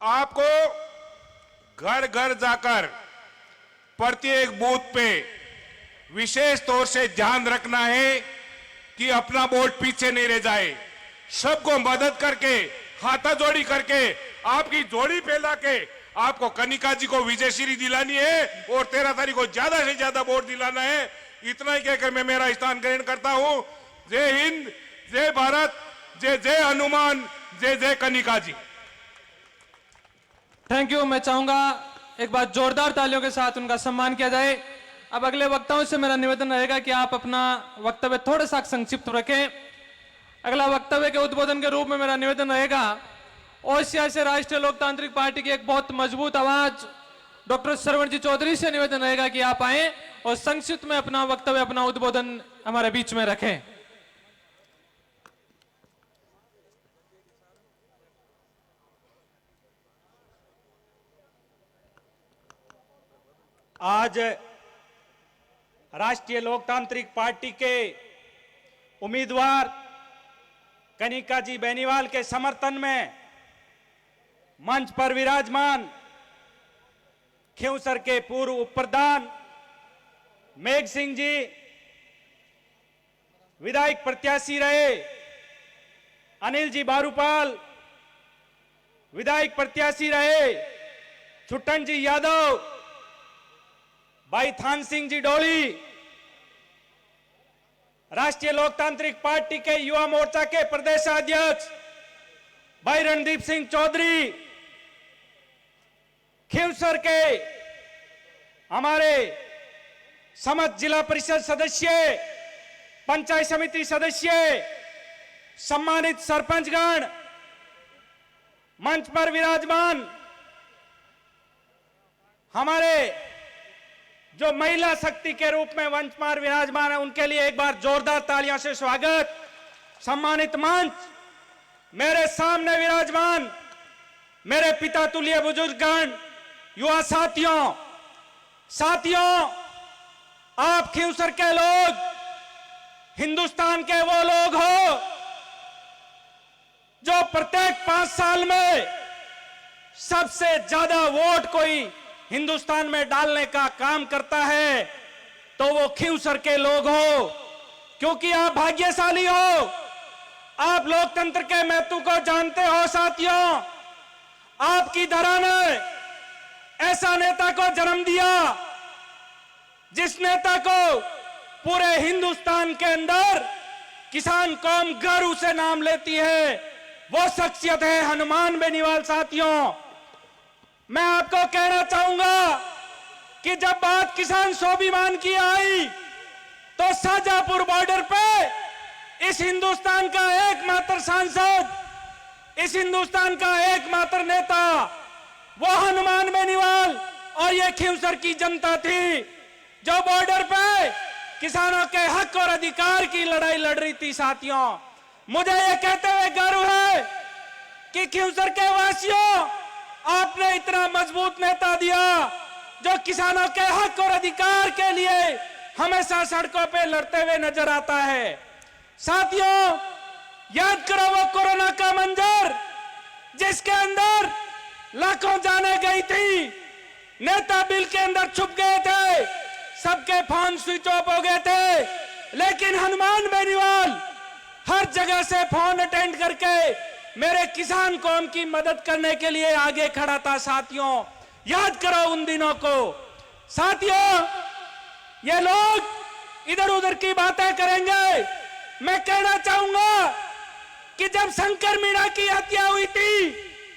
आपको घर घर जाकर प्रत्येक बूथ पे विशेष तौर से ध्यान रखना है कि अपना वोट पीछे नहीं रह जाए। सबको मदद करके, हाथाजोड़ी करके, आपकी जोड़ी फैला के आपको कनिका जी को विजयश्री दिलानी है और 13 तारीख को ज्यादा से ज्यादा वोट दिलाना है। इतना ही कहकर मैं मेरा स्थान ग्रहण करता हूं। जय हिंद, जय भारत, जय जय हनुमान, जय जय कनिका जी। Thank you. मैं चाहूंगा एक बार जोरदार तालियों के साथ उनका सम्मान किया जाए। अब अगले वक्ताओं से मेरा निवेदन रहेगा कि आप अपना वक्तव्य थोड़ा सा संक्षिप्त रखें। अगला वक्तव्य के उद्बोधन के रूप में मेरा निवेदन रहेगा, ओसिया से राष्ट्रीय लोकतांत्रिक पार्टी की एक बहुत मजबूत आवाज डॉक्टर श्रवण जी चौधरी से निवेदन रहेगा कि आप आए और संक्षिप्त में अपना वक्तव्य, अपना उद्बोधन हमारे बीच में रखें। आज राष्ट्रीय लोकतांत्रिक पार्टी के उम्मीदवार कनिका जी बेनीवाल के समर्थन में मंच पर विराजमान खींवसर के पूर्व उप प्रधान मेघ सिंह जी, विधायक प्रत्याशी रहे अनिल जी बारूपाल, विधायक प्रत्याशी रहे छुट्टन जी यादव, भाई थान सिंह जी डोली, राष्ट्रीय लोकतांत्रिक पार्टी के युवा मोर्चा के प्रदेश अध्यक्ष भाई रणदीप सिंह चौधरी, खींवसर के हमारे समस्त जिला परिषद सदस्य, पंचायत समिति सदस्य, सम्मानित सरपंचगण, मंच पर विराजमान हमारे जो महिला शक्ति के रूप में मंच पर विराजमान है, उनके लिए एक बार जोरदार तालियों से स्वागत। सम्मानित मंच, मेरे सामने विराजमान मेरे पिता तुल्य बुजुर्गगण, युवा साथियों, आप खींवसर के लोग, हिंदुस्तान के वो लोग हो जो प्रत्येक 5 साल में सबसे ज्यादा वोट कोई हिंदुस्तान में डालने का काम करता है तो वो खींवसर के लोग हो, क्योंकि आप भाग्यशाली हो, आप लोकतंत्र के महत्व को जानते हो। साथियों, आपकी धरा ने ऐसा नेता को जन्म दिया जिस नेता को पूरे हिंदुस्तान के अंदर किसान कौम गर्व से नाम लेती है। वो शख्सियत है हनुमान बेनीवाल। साथियों, मैं आपको कहना चाहूंगा कि जब बात किसान स्वाभिमान की आई तो शाहजहांपुर बॉर्डर पे इस हिंदुस्तान का एकमात्र सांसद, इस हिंदुस्तान का एकमात्र नेता वो हनुमान बेनीवाल और ये खींवसर की जनता थी जो बॉर्डर पे किसानों के हक और अधिकार की लड़ाई लड़ रही थी। साथियों, मुझे ये कहते हुए गर्व है कि खींवसर के वासियों, आपने इतना मजबूत नेता दिया जो किसानों के हक और अधिकार के लिए हमेशा सड़कों पे लड़ते हुए नजर आता है। साथियों, याद करो वो कोरोना का मंजर जिसके अंदर लाखों जाने गई थी, नेता बिल के अंदर छुप गए थे, सबके फोन स्विच ऑफ हो गए थे, लेकिन हनुमान बेनीवाल हर जगह से फोन अटेंड करके मेरे किसान कौम की मदद करने के लिए आगे खड़ा था। साथियों, याद करो उन दिनों को। साथियों, ये लोग इधर उधर की बातें करेंगे, मैं कहना चाहूंगा कि जब शंकर मीणा की हत्या हुई थी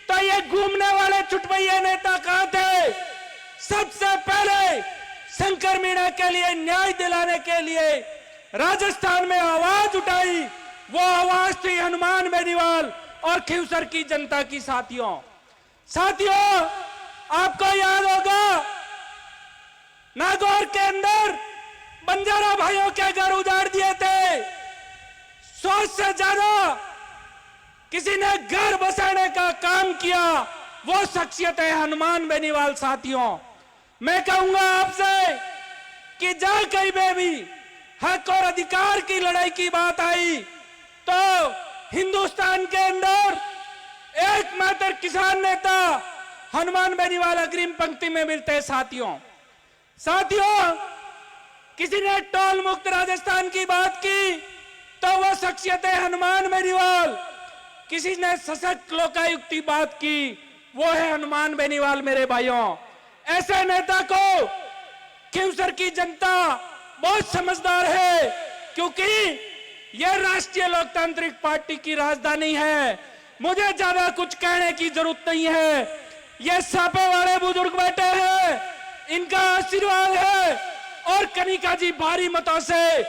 तो ये घूमने वाले चुटपैया नेता कहां थे? सबसे पहले शंकर मीणा के लिए न्याय दिलाने के लिए राजस्थान में आवाज उठाई, वो आवाज थी हनुमान बेनीवाल और खींवसर की जनता की। साथियों, आपको याद होगा नागौर के अंदर बंजारा भाइयों के घर उजाड़ दिए थे। 100 से ज्यादा किसी ने घर बसाने का काम किया, वो शख्सियत है हनुमान बेनीवाल। साथियों, मैं कहूंगा आपसे कि जहां कहीं पे भी हक और अधिकार की लड़ाई की बात आई तो हिंदुस्तान के अंदर एकमात्र किसान नेता हनुमान बेनीवाल अग्रिम पंक्ति में मिलते हैं। साथियों, किसी ने टोल मुक्त राजस्थान की बात की तो वो शख्सियत है हनुमान बेनीवाल। किसी ने सशक्त लोकायुक्त की बात की, वो है हनुमान बेनीवाल। मेरे भाइयों, ऐसे नेता को खींवसर की जनता बहुत समझदार है, क्योंकि यह राष्ट्रीय लोकतांत्रिक पार्टी की राजधानी है। मुझे ज्यादा कुछ कहने की जरूरत नहीं है। ये सापे वाले बुजुर्ग बैठे हैं, इनका आशीर्वाद है और कनिका जी भारी मतों से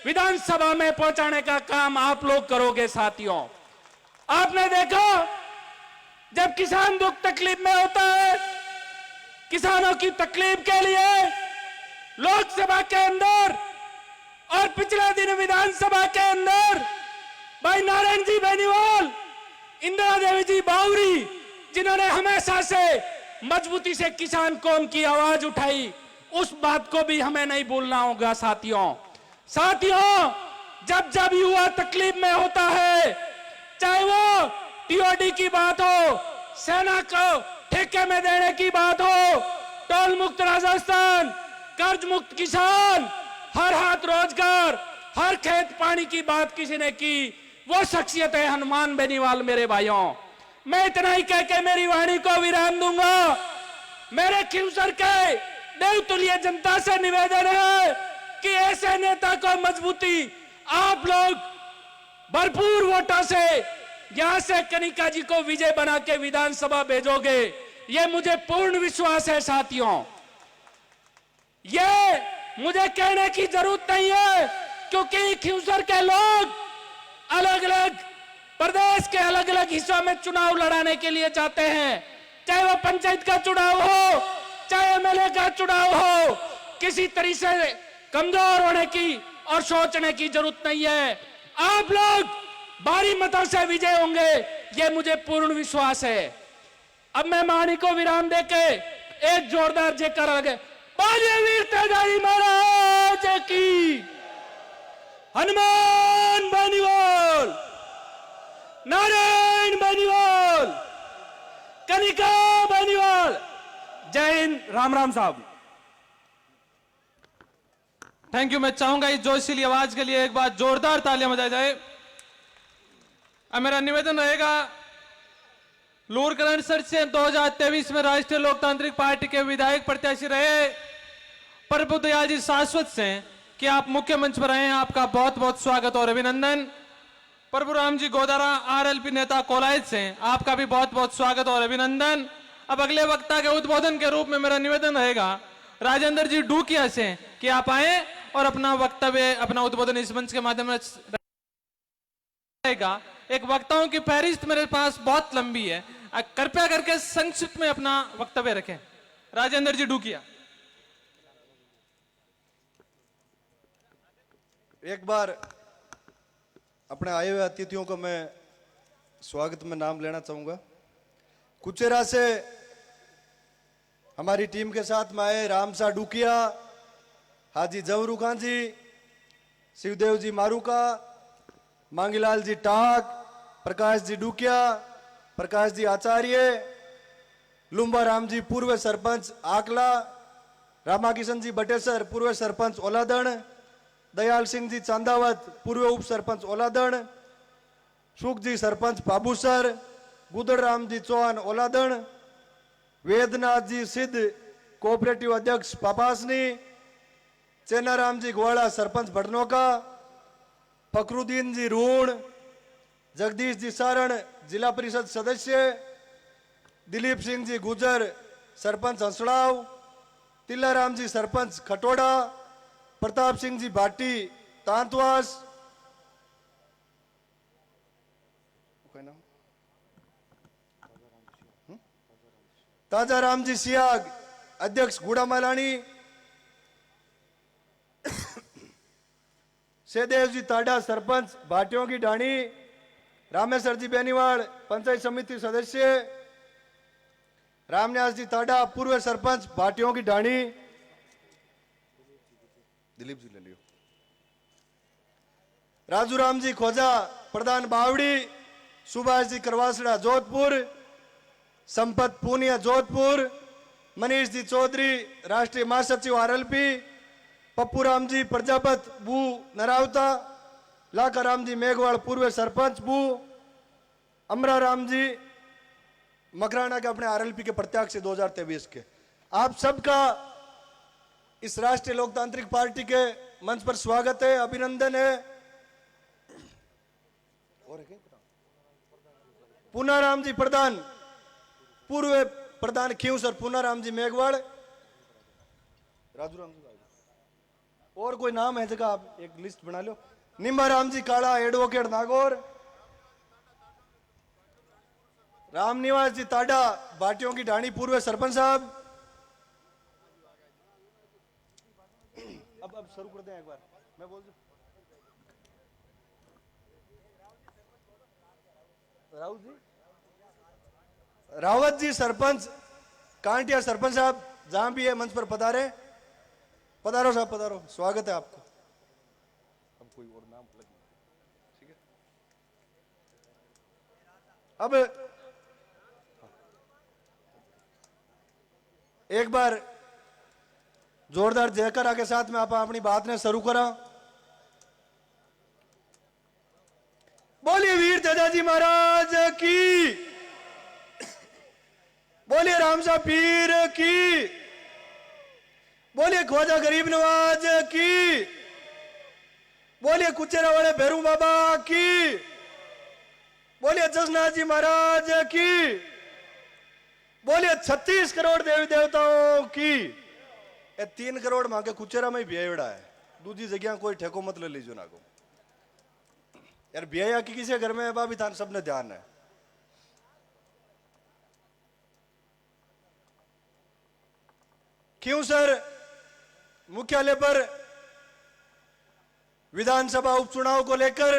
विधानसभा में पहुंचाने का काम आप लोग करोगे। साथियों, आपने देखा जब किसान दुख तकलीफ में होता है, किसानों की तकलीफ के लिए लोकसभा के अंदर और पिछले दिन विधानसभा के अंदर भाई नारायण जी बेनीवाल, इंदिरा देवी जी बावरी, जिन्होंने हमेशा से मजबूती से किसान कौम की आवाज उठाई, उस बात को भी हमें नहीं भूलना होगा। साथियों, जब जब युवा तकलीफ में होता है, चाहे वो टीओडी की बात हो, सेना को ठेके में देने की बात हो, टोल मुक्त राजस्थान, कर्ज मुक्त किसान, हर हाथ रोजगार, हर खेत पानी की बात किसी ने की, वो शख्सियत है हनुमान बेनीवाल। मेरे भाइयों, मैं इतना ही कह के मेरी वाणी को विराम दूंगा। मेरे खींवसर के देवतुल्य जनता से निवेदन है कि ऐसे नेता को मजबूती आप लोग भरपूर वोटों से यहां से कनिका जी को विजय बना के विधानसभा भेजोगे, ये मुझे पूर्ण विश्वास है। साथियों, ये मुझे कहने की जरूरत नहीं है, क्योंकि खींवसर के लोग अलग अलग प्रदेश के अलग अलग हिस्सों में चुनाव लड़ाने के लिए जाते हैं, चाहे वो पंचायत का चुनाव हो, चाहे एमएलए का चुनाव हो। किसी तरीके से कमजोर होने की और सोचने की जरूरत नहीं है। आप लोग भारी मतों से विजय होंगे, ये मुझे पूर्ण विश्वास है। अब मैं वाणी को विराम देके एक जोरदार जयकारा लगे, बोलिए वीर तेजाजी महाराज की, हनुमान बेनीवाल, नारायण बेनीवाल, कनिका बेनीवाल। जय हिंद, राम राम साहब। Thank you. मैं चाहूंगा इस जोशीली आवाज के लिए एक बार जोरदार तालियां बजाई जाए। अब मेरा निवेदन रहेगा, लूरकरण सर से 2023 में राष्ट्रीय लोकतांत्रिक पार्टी के विधायक प्रत्याशी रहे प्रभु दयाल जी शाश्वत से कि आप मुख्य मंच पर आए। आपका बहुत बहुत स्वागत और अभिनंदन। प्रभु राम जी गोदारा आरएलपी नेता कोलायत से आपका भी बहुत बहुत स्वागत और अभिनंदन। अब अगले वक्ता के उद्बोधन के रूप में मेरा निवेदन रहेगा राजेंद्र जी डूकिया से कि आप आए और अपना वक्तव्य, अपना उद्बोधन इस मंच के माध्यम से रहेगा। एक वक्ताओं की फहरिस्त मेरे पास बहुत लंबी है, कृपया करके संक्षिप्त में अपना वक्तव्य रखें। राजेंद्र जी डूकिया। एक बार अपने आए हुए अतिथियों को मैं स्वागत में नाम लेना चाहूंगा। कुचेरा से हमारी टीम के साथ में आए रामसा डूकिया, हाजी जवरू खान जी, शिवदेव जी मारूका, मांगीलाल जी टाक, प्रकाश जी डूकिया, प्रकाश जी आचार्य, लुम्बा राम जी पूर्व सरपंच आकला, रामाकिशन जी बटेसर पूर्व सरपंच ओलादण, दयाल सिंह जी चांदावत पूर्व उप सरपंच ओलादण, सुख जी सरपंच पाबूसर, गुदड़ राम जी चौहान ओलादण, वेदनाथ जी सिद्ध कोऑपरेटिव अध्यक्ष पापासनी, चेनाराम जी ग्वाड़ा सरपंच भटनोका, फकरुद्दीन जी रूण, जगदीश जी सारण जिला परिषद सदस्य, दिलीप सिंह जी गुजर सरपंच हंसड़ाव, तिल्लाराम जी सरपंच खटोड़ा, प्रताप सिंह जी भाटी तांतवास, ताजाराम जी सियाग अध्यक्ष गुड़ा मालानी, सेदेव जी ताडा सरपंच भाटियों की ढाणी, रामेश्वर जी बेनीवाल पंचायत समिति सदस्य, रामन्यास जी ताडा पूर्व सरपंच भाटियों की ढाणी, दिलीप जी ले लियो, राजू राम जी खोजा प्रधान बावड़ी, सुभाष जी करवासड़ा जोधपुर, संपत पूनिया जोधपुर, मनीष जी चौधरी राष्ट्रीय महासचिव आरएलपी, पप्पू राम जी प्रजापत बू नरावता, लाखा राम जी मेघवाड़ पूर्व सरपंच बू, अमरा राम जी मकराना के अपने आरएलपी के प्रत्याशी 2023 के। आप सबका इस राष्ट्रीय लोकतांत्रिक पार्टी के मंच पर स्वागत है, अभिनंदन है। पूनाराम जी प्रधान पूर्व प्रधान खींवसर पूनाराम जी मेघवाड़, राजू राम जी और कोई नाम है जगह आप एक लिस्ट बना लो। निम्बाराम जी काला एडवोकेट नागौर, रामनिवास जी ताडा भाटियों की ढाणी पूर्व सरपंच साहब। अब शुरू कर दें एक बार, मैं बोल दूं। राउत जी, रावत जी सरपंच कांटिया सरपंच साहब जहां भी है मंच पर पधारे। पधारो साहब पधारो, स्वागत है आपको। अब कोई और नाम लगे, ठीक है। अब एक बार जोरदार जयकारा के साथ में आप अपनी बात ने शुरू करा। बोलिए वीर दादाजी महाराज की, बोलिए रामसा पीर की, बोलिए ख्वाजा गरीब नवाज की, बोलिए कुचेरा वाले भैरू बाबा की, बोलिए जसनाथ जी महाराज की, बोलिए 36 करोड़ देवी देवताओं की। 3 करोड़ मां के कुचेरा में बियाड़ा है, दूसरी जगह कोई ठेको मत ले लीजिए ना को यार। बिया की किसी घर में भी था, सबने ध्यान है। क्यों सर मुख्यालय पर विधानसभा उपचुनाव को लेकर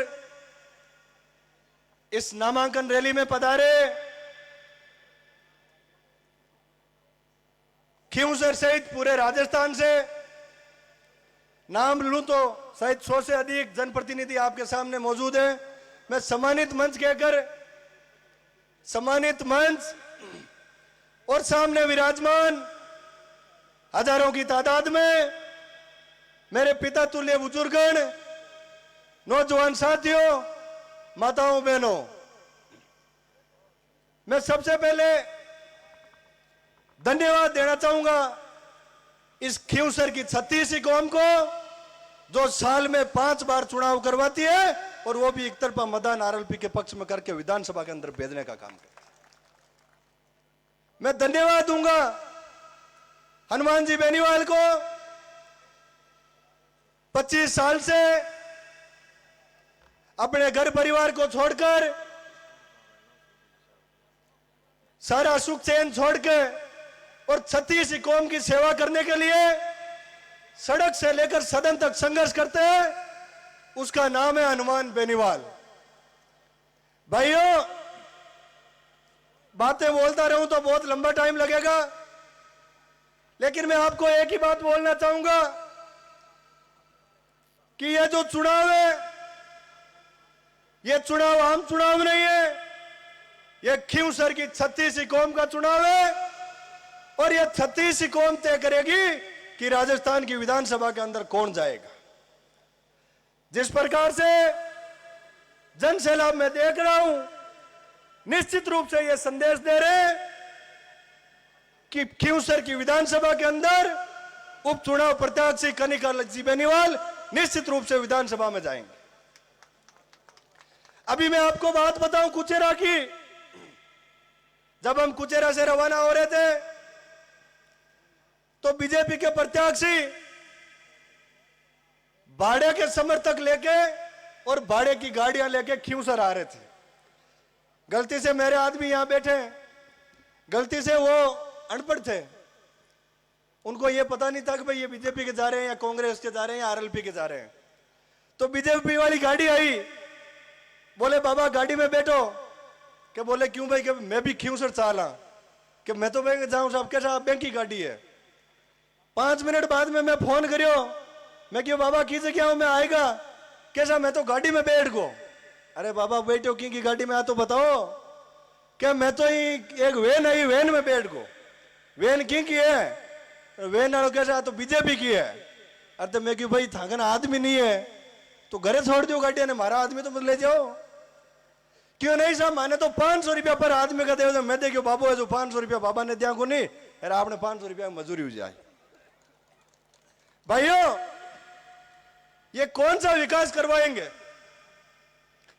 इस नामांकन रैली में पधारे खींवसर सहित पूरे राजस्थान से नाम लूं तो शायद 100 से अधिक जनप्रतिनिधि आपके सामने मौजूद हैं। मैं सम्मानित मंच कहकर सम्मानित मंच और सामने विराजमान हजारों की तादाद में मेरे पिता तुल्य बुजुर्गण, नौजवान साथियों, माताओं बहनों, मैं सबसे पहले धन्यवाद देना चाहूंगा इस खियूसर की 36वीं कौम को, जो साल में 5 बार चुनाव करवाती है और वो भी एक तरफा मतदान आरएलपी के पक्ष में करके विधानसभा के अंदर भेजने का काम करती है। मैं धन्यवाद दूंगा हनुमान जी बेनीवाल को, 25 साल से अपने घर परिवार को छोड़कर, सारा सुख चैन छोड़ के और 36 कौम की सेवा करने के लिए सड़क से लेकर सदन तक संघर्ष करते हैं, उसका नाम है हनुमान बेनीवाल। भाइयों, बातें बोलता रहूं तो बहुत लंबा टाइम लगेगा, लेकिन मैं आपको एक ही बात बोलना चाहूंगा कि यह जो चुनाव है, यह चुनाव आम चुनाव नहीं है, यह खियूसर की 36वीं कौम का चुनाव है और यह 36वीं कौम तय करेगी कि राजस्थान की विधानसभा के अंदर कौन जाएगा। जिस प्रकार से जन सैलाब में देख रहा हूं, निश्चित रूप से यह संदेश दे रहे हैं कि खियूसर की विधानसभा के अंदर उपचुनाव प्रत्याशी कनिका जी बेनीवाल निश्चित रूप से विधानसभा में जाएंगे। अभी मैं आपको बात बताऊं कुचेरा की। जब हम कुचेरा से रवाना हो रहे थे तो बीजेपी के प्रत्याशी भाड़े के समर्थक लेके और भाड़े की गाड़ियां लेके खियूसर आ रहे थे। गलती से मेरे आदमी यहां बैठे, गलती से वो अनपढ़ थे, उनको ये पता नहीं था कि भाई ये बीजेपी के जा रहे हैं या कांग्रेस के जा रहे हैं या आरएलपी के जा रहे हैं। तो बीजेपी वाली गाड़ी आई, बोले बाबा गाड़ी में बैठो। कि बोले क्यों भाई? कि मैं भी खियूसर चाला कि मैं तो बैंक जाऊं साहब। कैसा बैंक की गाड़ी है? 5 मिनट बाद में मैं फोन करियो, मैं क्यों बाबा की जगह हूं, मैं आएगा। कैसा? मैं तो गाड़ी में बैठ गो। अरे बाबा बैठो की गाड़ी में आ तो बताओ। क्या मैं तो ही एक वैन आई, वैन में बैठ गो। वैन की है? वैन वालों कैसा? तो बीजेपी की है। अरे तो मैं क्यों भाई थागन आदमी नहीं है तो घरे छोड़ दो गाड़ी ने, हमारा आदमी तो ले जाओ। क्यों नहीं साहब, मैंने तो 500 रुपया पर आदमी का दे। मैं देखियो बाबू है जो 500 रुपया बाबा ने दिया को नहीं, अरे आपने 500 रुपया मजूरी हो जाए। भाइयों, ये कौन सा विकास करवाएंगे?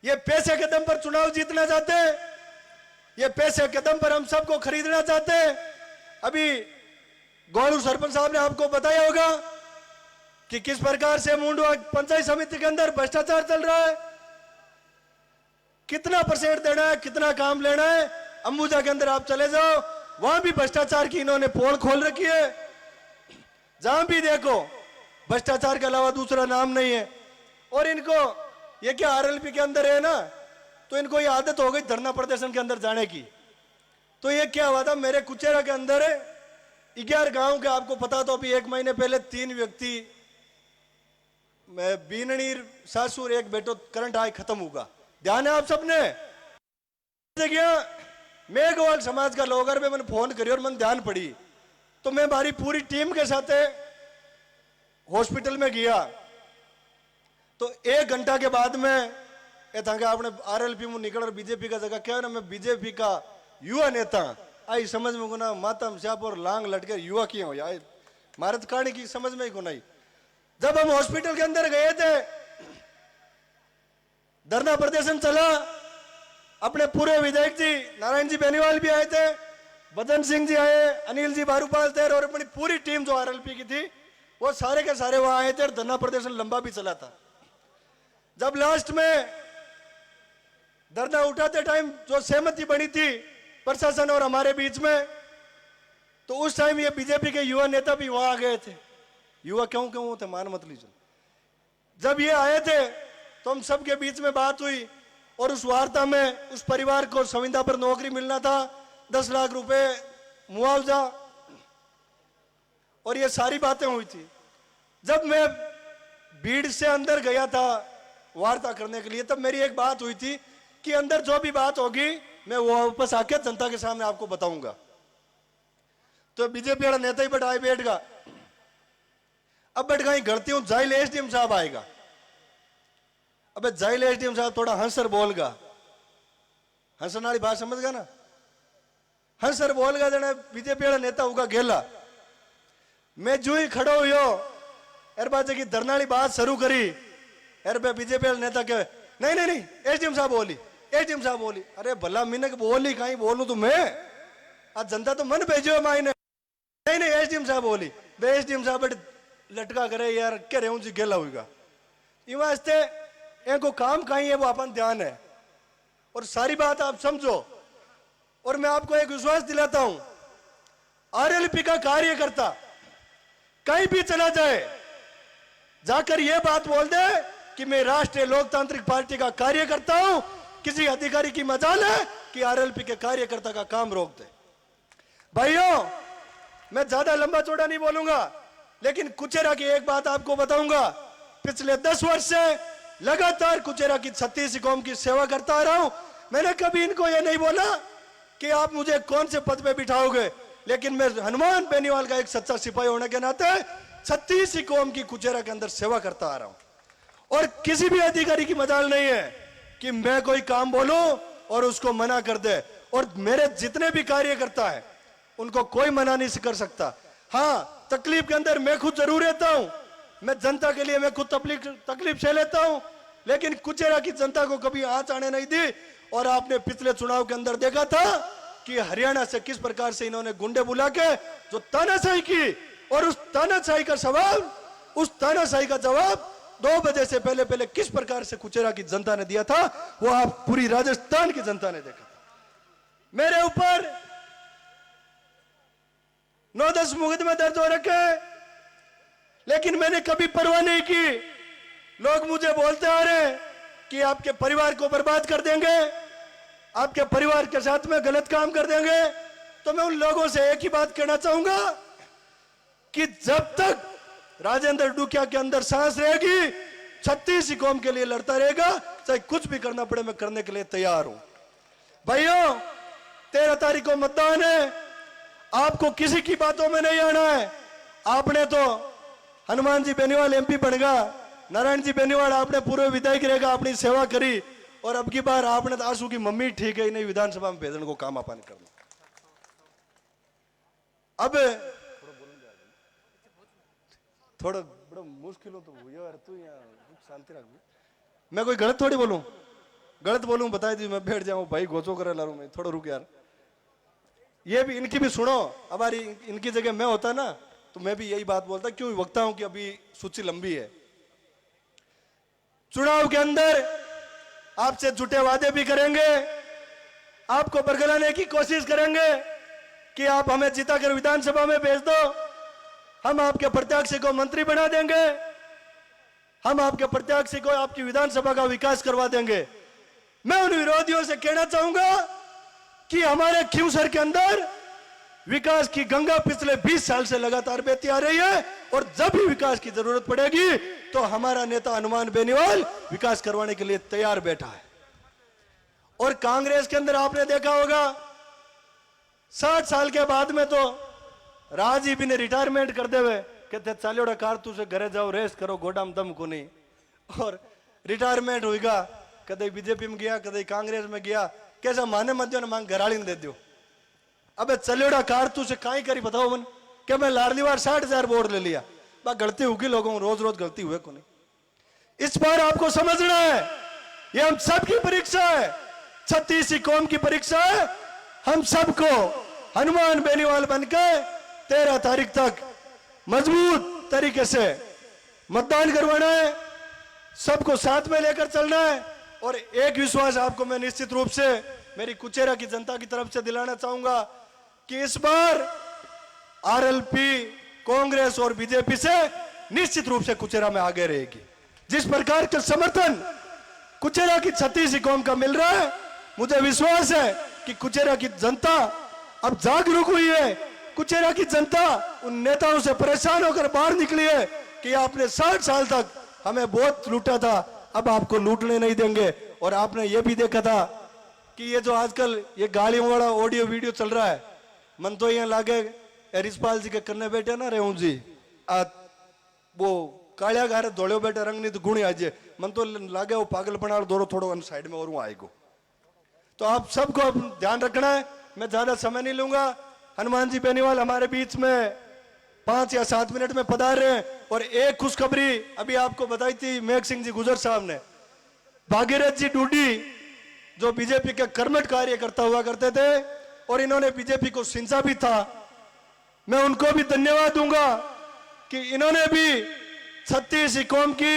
ये पैसे के दम पर चुनाव जीतना चाहते हैं, ये पैसे के दम पर हम सबको खरीदना चाहते हैं। अभी गौरू सरपंच साहब ने आपको बताया होगा कि किस प्रकार से मुंडवा पंचायत समिति के अंदर भ्रष्टाचार चल रहा है, कितना % देना है, कितना काम लेना है। अंबुजा के अंदर आप चले जाओ, वहां भी भ्रष्टाचार की इन्होंने पोल खोल रखी है। जहां भी देखो भ्रष्टाचार के अलावा दूसरा नाम नहीं है। और इनको ये क्या आरएलपी के अंदर है ना, तो इनको ये आदत हो गई धरना प्रदर्शन के अंदर जाने की। तो ये क्या हुआ था, मेरे कुचेरा के अंदर 11 गांव के, आपको पता तो अभी 1 महीने पहले 3 व्यक्ति, बीननी सासुर एक बेटो करंट आए खत्म होगा। ध्यान है आप सबने? मेघवाल समाज का लोग मैंने फोन करी और मन ध्यान पड़ी तो मैं हमारी पूरी टीम के साथ हॉस्पिटल में गया। तो 1 घंटा के बाद में आपने आरएलपी में निकल और बीजेपी का जगह क्या है ना, मैं बीजेपी का युवा नेता आई समझ में को ना, मातम श्याप और लांग लटके युवा किए हो यार, मारत कहानी की समझ में ही को नहीं। जब हम हॉस्पिटल के अंदर गए थे, धरना प्रदर्शन चला, अपने पूरे विधायक जी नारायण जी बेनीवाल भी आए थे, बदन सिंह जी आए, अनिल जी बारूपाल थे और अपनी पूरी टीम जो आरएलपी की थी वो सारे के सारे वहां आए थे और धरना प्रदर्शन लंबा भी चला था। जब लास्ट में धरना उठाते टाइम जो सहमति बनी थी प्रशासन और हमारे बीच में, तो उस टाइम ये बीजेपी के युवा नेता भी वहां आ गए थे। युवा क्यों थे मान मत लीजिए। जब ये आए थे तो हम सबके बीच में बात हुई और उस वार्ता में उस परिवार को संविदा पर नौकरी मिलना था, 10 लाख रुपए मुआवजा और ये सारी बातें हुई थी। जब मैं भीड़ से अंदर गया था वार्ता करने के लिए, तब मेरी एक बात हुई थी कि अंदर जो भी बात होगी मैं वो वापस आके जनता के सामने आपको बताऊंगा। तो बीजेपी वाला नेता ही बैठाए बैठगा। अब बैठ गई गलती हूं, जाइल एसडीएम साहब आएगा। अबे जाइल एसडीएम साहब थोड़ा हंसर बोलगा, हंसन वाली बात समझ गया ना, हंसर बोलगा जने बीजेपी वाला नेता होगा गेला। मैं जो ही खड़ो हुयो एर बाजे की धरनाली बात शुरू करी, एर पे बीजेपी वाला नेता के नहीं नहीं नहीं एसडीएम साहब बोली, एसडीएम साहब बोली। अरे भला मिनक बोली कहीं बोलूं तो मैं आज जनता तो मन भेजो मायने, नहीं नहीं एसडीएम साहब बोली। बे एसडीएम साहब लटका करे यार कह रहे हूं जी गेला हुईगा ये वास्ते इनको काम कहीं है वो अपन ध्यान है और सारी बात आप समझो। और मैं आपको एक विश्वास दिलाता हूं, आरएलपी का कार्यकर्ता कहीं भी चला जाए जाकर यह बात बोल दे कि मैं राष्ट्रीय लोकतांत्रिक पार्टी का कार्यकर्ता हूं, किसी अधिकारी की मजाल है कि आरएलपी के कार्यकर्ता का काम रोक दे। भाइयों मैं ज्यादा लंबा चौड़ा नहीं बोलूंगा, लेकिन कुचेरा की एक बात आपको बताऊंगा। पिछले 10 वर्ष से लगातार कुचेरा की 36 कौम की सेवा करता आ रहा हूं। मैंने कभी इनको यह नहीं बोला कि आप मुझे कौन से पद पे बिठाओगे, लेकिन मैं हनुमान बेनीवाल का एक सच्चा सिपाही होने के नाते 36 कौम की कुचेरा के अंदर सेवा करता आ रहा हूं। और किसी भी अधिकारी की मजाल नहीं है कि मैं कोई काम बोलूं और उसको मना कर दे। और मेरे जितने भी कार्यकर्ता है उनको कोई मना नहीं कर सकता। हाँ, तकलीफ के अंदर मैं खुद जरूर रहता हूं, मैं जनता के लिए मैं खुद तकलीफ से लेता हूं, लेकिन कुचेरा की जनता को कभी आंच आने नहीं दी। और आपने पिछले चुनाव के अंदर देखा था कि हरियाणा से किस प्रकार से इन्होंने गुंडे बुला के जो तानाशाही की, और उस तानाशाही का सवाल, उस तानाशाही का जवाब 2 बजे से पहले पहले किस प्रकार से कुचेरा की जनता ने दिया था, वो आप पूरी राजस्थान की जनता ने देखा था। मेरे ऊपर 9-10 मुकदमे दर्ज हो रखे, लेकिन मैंने कभी परवाह नहीं की। लोग मुझे बोलते आ रहे कि आपके परिवार को बर्बाद कर देंगे, आपके परिवार के साथ में गलत काम कर देंगे। तो मैं उन लोगों से एक ही बात कहना चाहूंगा कि जब तक राजेंद्र डुकिया के अंदर सांस रहेगी 36 कौम के लिए लड़ता रहेगा, चाहे कुछ भी करना पड़े मैं करने के लिए तैयार हूं। भाइयों 13 तारीख को मतदान है, आपको किसी की बातों में नहीं आना है। आपने तो हनुमान जी बेनीवाल एमपी बनेगा, नारायण जी बेनीवाल आपने पूर्व विधायक रहेगा, अपनी सेवा करी, और अब की बार आपने तो आंसू की मम्मी ठीक है नहीं विधानसभा में भेजने को काम अपन करना। अब थोड़ा बड़ा मुश्किल हो तो यार तू यहाँ शांति रख। मैं कोई गलत थोड़ी बोलूं, गलत बोलूं बता दी मैं बैठ जाऊं भाई गोचो करे ला मैं थोड़ा रुक यार। ये भी इनकी भी सुनो, हमारी इनकी जगह मैं होता ना तो मैं भी यही बात बोलता, क्यों वक्ता हूं कि अभी सूची लंबी है। चुनाव के अंदर आपसे झूठे वादे भी करेंगे, आपको बरगलाने की कोशिश करेंगे कि आप हमें जिताकर विधानसभा में भेज दो, हम आपके प्रत्याशी को मंत्री बना देंगे, हम आपके प्रत्याशी को आपकी विधानसभा का विकास करवा देंगे। मैं उन विरोधियों से कहना चाहूंगा कि हमारे खींवसर के अंदर विकास की गंगा पिछले 20 साल से लगातार बहती आ रही है, और जब भी विकास की जरूरत पड़ेगी तो हमारा नेता हनुमान बेनीवाल विकास करवाने के लिए तैयार बैठा है। और कांग्रेस के अंदर आपने देखा होगा 60 साल के बाद में तो राजीव ने रिटायरमेंट कर दे हुए कहते चालियोड़ा कारतूस से घरे जाओ रेस्ट करो गोडाम दम को नहीं, और रिटायरमेंट होगा कदे बीजेपी में गया कदे कांग्रेस में गया, कैसा माने मत ना मांग घराली ने दे दो। अबे चलियोड़ा कारतूस से काई करी बताओ मन क्या मैं लाडली बार 60,000 वोट ले लिया, बा गलती होगी लोगों रोज रोज गलती हुए को नहीं। इस बार आपको समझना है ये हम सबकी परीक्षा है, 36 कौम की परीक्षा है। हम सबको हनुमान बेनीवाल बनके 13 तारीख तक मजबूत तरीके से मतदान करवाना है, सबको साथ में लेकर चलना है। और एक विश्वास आपको मैं निश्चित रूप से मेरी कुचेरा की जनता की तरफ से दिलाना चाहूंगा कि इस बार आरएलपी कांग्रेस और बीजेपी से निश्चित रूप से कुचेरा में आगे रहेगी। जिस प्रकार का समर्थन कुचेरा की 36 कौम का मिल रहा है, मुझे विश्वास है कि कुचेरा की जनता अब जागरूक हुई है। कुचेरा की जनता उन नेताओं से परेशान होकर बाहर निकली है कि आपने 60 साल तक हमें बहुत लूटा था, अब आपको लूटने नहीं देंगे। और आपने ये भी देखा था कि ये जो आजकल ये गालियों वाला ऑडियो वीडियो चल रहा है, मन तो यहाँ लागे रिसपाल जी के करने बैठे ना रेहू जी आ वो कालिया गारे धोड़ो बैठे रंग नहीं तो गुणी आज मन तो लागे वो पागलपना दौड़ो थोड़ो साइड में और आएगो। तो आप सबको ध्यान रखना है, मैं ज्यादा समय नहीं लूंगा। हनुमान जी बेनीवाल हमारे बीच में 5 या 7 मिनट में पधार रहे हैं। और एक खुशखबरी अभी आपको बताई थी मेघ सिंह जी गुजर साहब ने, भागीरथ जी डूडी जो बीजेपी के कर्मठ कार्यकर्ता हुआ करते थे और इन्होंने बीजेपी को सिंचा भी था, मैं उनको भी धन्यवाद दूंगा कि इन्होंने भी 36 कौम की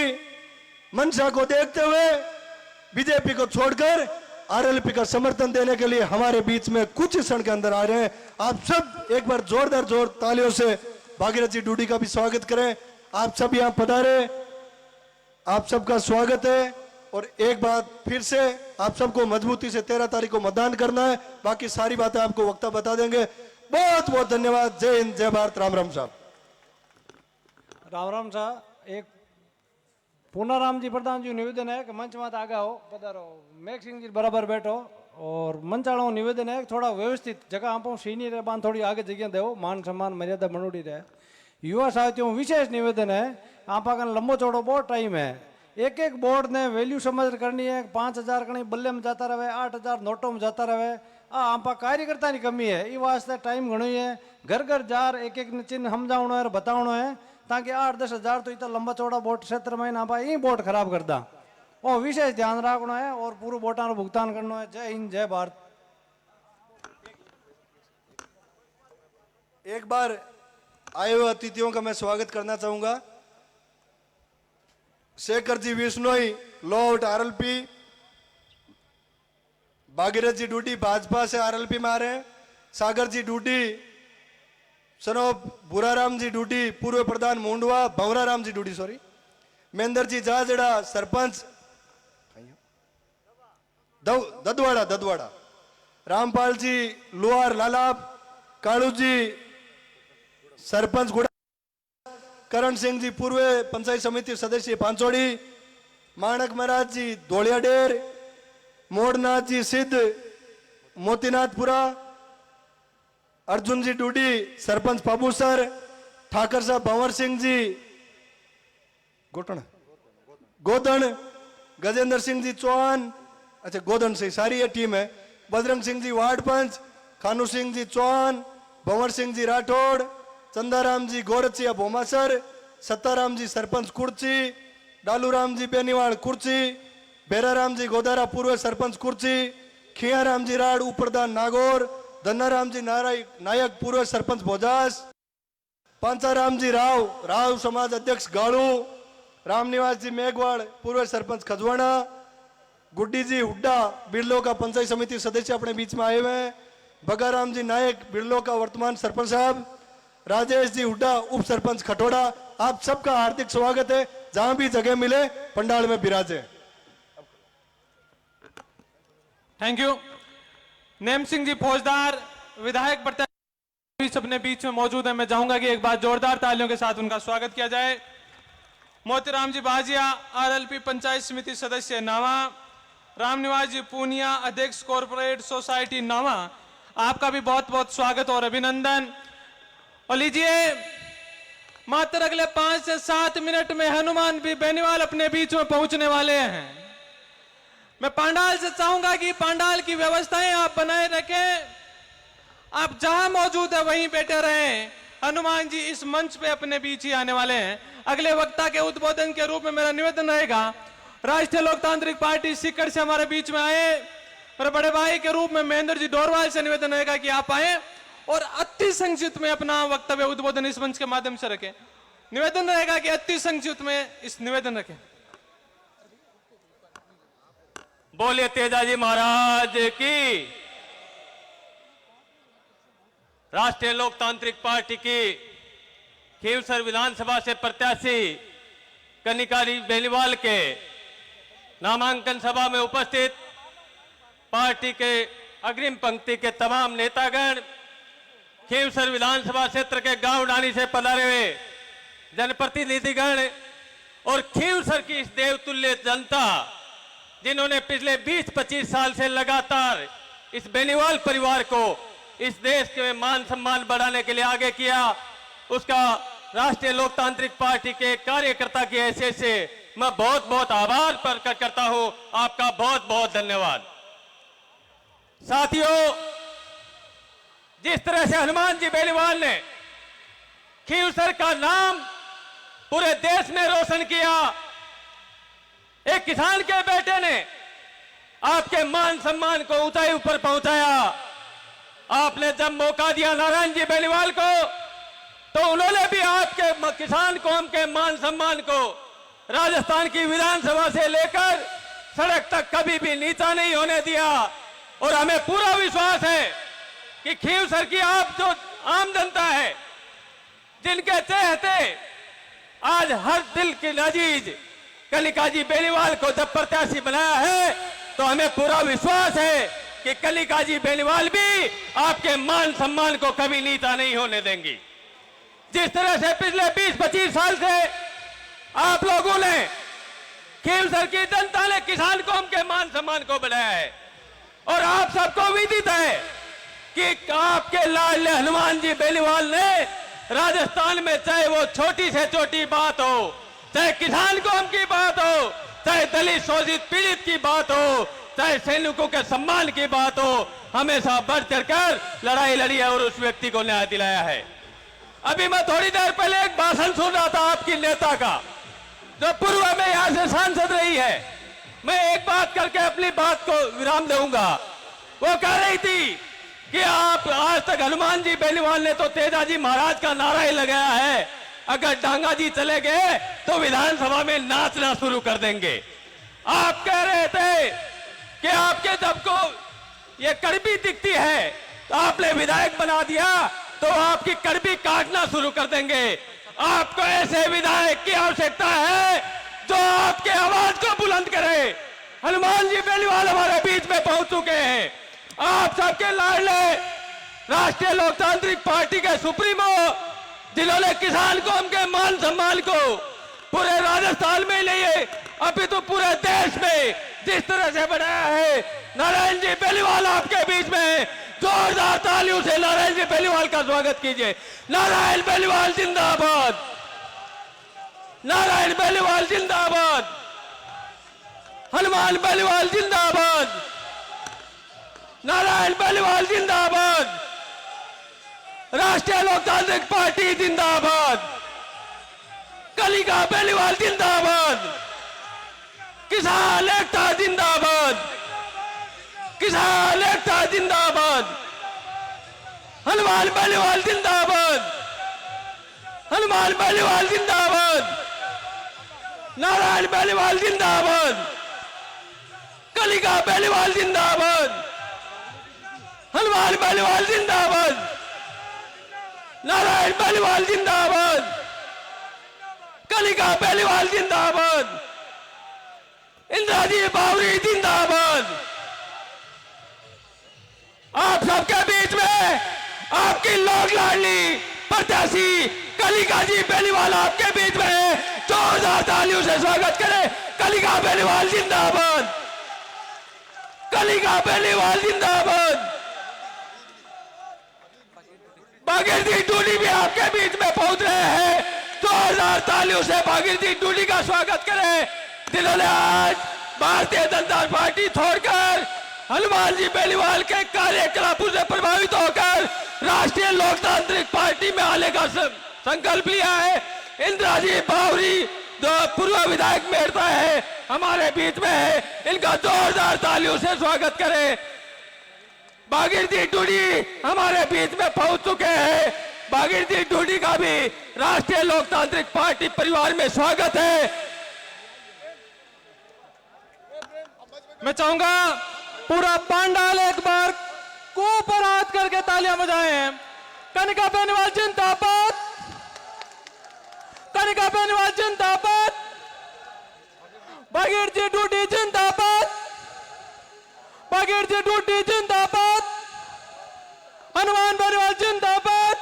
मंशा को देखते हुए बीजेपी को छोड़कर आरएलपी का समर्थन देने के लिए हमारे बीच में कुछ क्षण के अंदर आ रहे हैं। आप सब एक बार जोरदार तालियों से भागीरथ जी डूडी का भी स्वागत करें। आप सब यहां पधारे, आप सबका स्वागत है। और एक बात फिर से आप सबको मजबूती से 13 तारीख को मतदान करना है, बाकी सारी बातें आपको वक्ता बता देंगे। बहुत बहुत धन्यवाद। जय हिंद, जय भारत। राम राम साहब। राम राम साहब। एक पूनाराम जी प्रधान जी निवेदन है कि मंच मत आगे हो, पधारो। मेघ सिंह जी बराबर बैठो। और मंचाणों निवेदन है थोड़ा व्यवस्थित जगह आप सीनियर है बांध थोड़ी आगे जगह दो, मान सम्मान मर्यादा बनोड़ी रहे। युवा साथियों विशेष निवेदन है, आप लंबो चौड़ो बहुत टाइम है, एक एक बोर्ड ने वैल्यू समझ करनी है। 5000 कहीं बल्ले में जाता रहे, 8000 नोटों में जाता रहे। आप कार्यकर्ता की कमी है, ये वास्ते टाइम घणो ही है। घर घर जार एक एक चिन्ह समझावनो है बतावनो है, ताकि 8-10 हजार तो इतना लंबा चौड़ा बोट क्षेत्र में ना पाए, ये बोट खराब कर दा। और विशेष ध्यान रखना है और पूरे बोटा भुगतान करना है। जय हिंद, जय भारत। एक बार आए हुए अतिथियों का मैं स्वागत करना चाहूंगा। शेखर जी विश्नोई लॉर्ड आरएलपी, भागीरथ जी डूडी भाजपा से आरएलपी में आ रहे हैं, सागर जी डूडी, सनोप बुराराम जी डूडी पूर्व प्रधान मुंडवा, भंवराराम जी डूडी सॉरी, महेंद्र जी जाजड़ा सरपंच ददवाड़ा, रामपाल जी लुहार लालाब, कालू जी सरपंच गुड़ा, करण सिंह जी पूर्व पंचायत समिति सदस्य पांचोड़ी, माणक महाराज जी धोलियाडेर, मोड़नाथ जी सिद्ध मोतीनाथपुरा, अर्जुन जी डूडी सरपंच पाबूसर, ठाकर साहब भंवर सिंह जी गोदन, गजेंद्र सिंह जी चौहान, अच्छा गोदन से सारी ये टीम है, बजरंग सिंह जी वार्ड पंच, खानू सिंह जी चौहान, भंवर सिंह जी राठौड़, चंदाराम जी गोरचिया भोमासर, सत्ताराम जी सरपंच कुर्ची, डालूराम जी बेनीवाल कुर्ची, बेराराम जी गोदारा पूर्व सरपंच कुर्ची, खियाराम जी राड उपप्रधान नागौर, धन्नाराम जी नायक पूर्व सरपंच भोजास, पांचाराम जी राव समाज अध्यक्ष गाड़ू, रामनिवास जी मेघवाड़ पूर्व सरपंच खजवाना, गुड्डी जी हुड्डा बिरलो का पंचायत समिति सदस्य अपने बीच में आए हुए हैं, बगाराम जी नायक बिरलो का वर्तमान सरपंच साहब, राजेश जी हुड्डा उप सरपंच खटोड़ा, आप सबका हार्दिक स्वागत है। जहां भी जगह मिले पंडाल में विराजे। Thank you. Name Singh ji फौजदार विधायक प्रत्याशी अपने बीच में मौजूद है, मैं चाहूंगा कि एक बार जोरदार तालियों के साथ उनका स्वागत किया जाए। मोतीराम जी बाजिया आरएलपी पंचायत समिति सदस्य नावा, रामनिवास जी पूनिया अध्यक्ष कॉर्पोरेट सोसाइटी नावा, आपका भी बहुत बहुत स्वागत और अभिनंदन। और लीजिए मात्र अगले 5 से 7 मिनट में हनुमान भी बेनीवाल अपने बीच में पहुंचने वाले हैं। मैं पांडाल से चाहूंगा कि पांडाल की व्यवस्थाएं आप बनाए रखें, आप जहां मौजूद है वहीं बैठे रहें। हनुमान जी इस मंच पे अपने बीच ही आने वाले हैं। अगले वक्ता के उद्बोधन के रूप में मेरा निवेदन रहेगा, राष्ट्रीय लोकतांत्रिक पार्टी सीकर से हमारे बीच में आए और बड़े भाई के रूप में महेंद्र जी डोरवाल से निवेदन रहेगा कि आप आए और अति संक्षिप्त में अपना वक्तव्य उद्बोधन इस मंच के माध्यम से रखें। निवेदन रहेगा कि अति संक्षिप्त में इस निवेदन रखें। बोलिए तेजाजी महाराज की। राष्ट्रीय लोकतांत्रिक पार्टी की खीवसर विधानसभा से प्रत्याशी कनिकारी बेनीवाल के नामांकन सभा में उपस्थित पार्टी के अग्रिम पंक्ति के तमाम नेतागण, खीवसर विधानसभा क्षेत्र के गांव डानी से पधारे हुए जनप्रतिनिधिगण और खीवसर की इस देवतुल्य जनता जिन्होंने पिछले 20-25 साल से लगातार इस बेनीवाल परिवार को इस देश के मान सम्मान बढ़ाने के लिए आगे किया, उसका राष्ट्रीय लोकतांत्रिक पार्टी के कार्यकर्ता की हैसियत से मैं बहुत बहुत आभार प्रकट करता हूं। आपका बहुत बहुत धन्यवाद। साथियों, जिस तरह से हनुमान जी बेनीवाल ने खींवसर का नाम पूरे देश में रोशन किया, एक किसान के बेटे ने आपके मान सम्मान को ऊंचाई ऊपर पहुंचाया। आपने जब मौका दिया नारायण जी बेनीवाल को, तो उन्होंने भी आपके किसान कौम के मान सम्मान को राजस्थान की विधानसभा से लेकर सड़क तक कभी भी नीचा नहीं होने दिया। और हमें पूरा विश्वास है कि खींवसर की आप जो आम जनता है, जिनके चहेते आज हर दिल की नजीज कनिका जी बेनीवाल को जब प्रत्याशी बनाया है, तो हमें पूरा विश्वास है कि कनिका जी बेनीवाल भी आपके मान सम्मान को कभी नीचा नहीं होने देंगी। जिस तरह से पिछले 20-25 साल से आप लोगों ने, खींवसर की जनता ने किसान कौम के मान सम्मान को बढ़ाया है, और आप सबको विदित है कि आपके लाडले हनुमान जी बेनीवाल ने राजस्थान में, चाहे वो छोटी से छोटी बात हो, चाहे किसान कौम की बात हो, चाहे दलित शोषित पीड़ित की बात हो, चाहे सैनिकों के सम्मान की बात हो, हमेशा बढ़ चढ़कर लड़ाई लड़ी है और उस व्यक्ति को न्याय दिलाया है। अभी मैं थोड़ी देर पहले एक भाषण सुन रहा था आपकी नेता का, जो पूर्व में यहां से सांसद रही है। मैं एक बात करके अपनी बात को विराम दूंगा। वो कह रही थी कि आप आज तक हनुमान जी बेनीवाल ने तो तेजाजी महाराज का नारा ही लगाया है, अगर डांगा जी चले गए तो विधानसभा में नाचना शुरू कर देंगे। आप कह रहे थे कि आपके जब को ये कड़बी दिखती है तो आपने विधायक बना दिया तो आपकी कड़बी काटना शुरू कर देंगे। आपको ऐसे विधायक की आवश्यकता है जो आपके आवाज को बुलंद करे। हनुमान जी बेनीवाल हमारे बीच में पहुंच चुके हैं। आप सबके लाडले राष्ट्रीय लोकतांत्रिक पार्टी के सुप्रीमो, जिन्होंने किसान कौम के मान सम्मान को पूरे राजस्थान में लिए, अभी तो पूरे देश में जिस तरह से बढ़ाया है, नारायण जी बेनीवाल आपके बीच में। जोरदार तालियों से नारायण जी बेनीवाल का स्वागत कीजिए। नारायण बेनीवाल जिंदाबाद, नारायण बेनीवाल जिंदाबाद, हनुमान बेनीवाल जिंदाबाद, नारायण बेनीवाल जिंदाबाद, राष्ट्रीय लोकतांत्रिक पार्टी जिंदाबाद, कनिका बेनीवाल जिंदाबाद, किसान एकता जिंदाबाद, किसान एकता जिंदाबाद, हनुमान बेनीवाल जिंदाबाद, हनुमान बेनीवाल जिंदाबाद, नारायण बेनीवाल जिंदाबाद, कनिका बेनीवाल जिंदाबाद, हनुमान बेनीवाल जिंदाबाद, नारायण बेनीवाल जिंदाबाद, कनिका बेनीवाल जिंदाबाद, इंद्राजी बावरी जिंदाबाद। आप सबके बीच में आपकी लोक लाडली प्रत्याशी कनिका जी बेनीवाल आपके बीच में। जोरदार तालियों से स्वागत करें। कनिका बेनीवाल जिंदाबाद, कनिका बेनीवाल जिंदाबाद। भागीरथी टूडी भी आपके बीच में पहुंच रहे हैं। जोरदार तालियों से भागीरथी टूडी का स्वागत करें, जिन्होंने आज भारतीय जनता पार्टी छोड़कर हनुमान जी बेनीवाल के कार्यकलापों से प्रभावित होकर राष्ट्रीय लोकतांत्रिक पार्टी में आने का संकल्प लिया है। इंद्राजी बावरी जो पूर्व विधायक मेरता है, हमारे बीच में है। इनका जोरदार तालियों से स्वागत करें। भागीरथी टूडी हमारे बीच में पहुंच चुके हैं। भागीरथी टूडी का भी राष्ट्रीय लोकतांत्रिक पार्टी परिवार में स्वागत है। मैं चाहूंगा पूरा पंडाल एक बार ऊपर हाथ करके तालियां बजाएं। कनिका बेनीवाल जिंदाबाद, कनिका बेनीवाल जिंदाबाद, भागीरथी टूडी जिंदाबाद, भागीरथी टूडी जिंदाबाद, हनुमान बेनीवाल जिंदाबाद,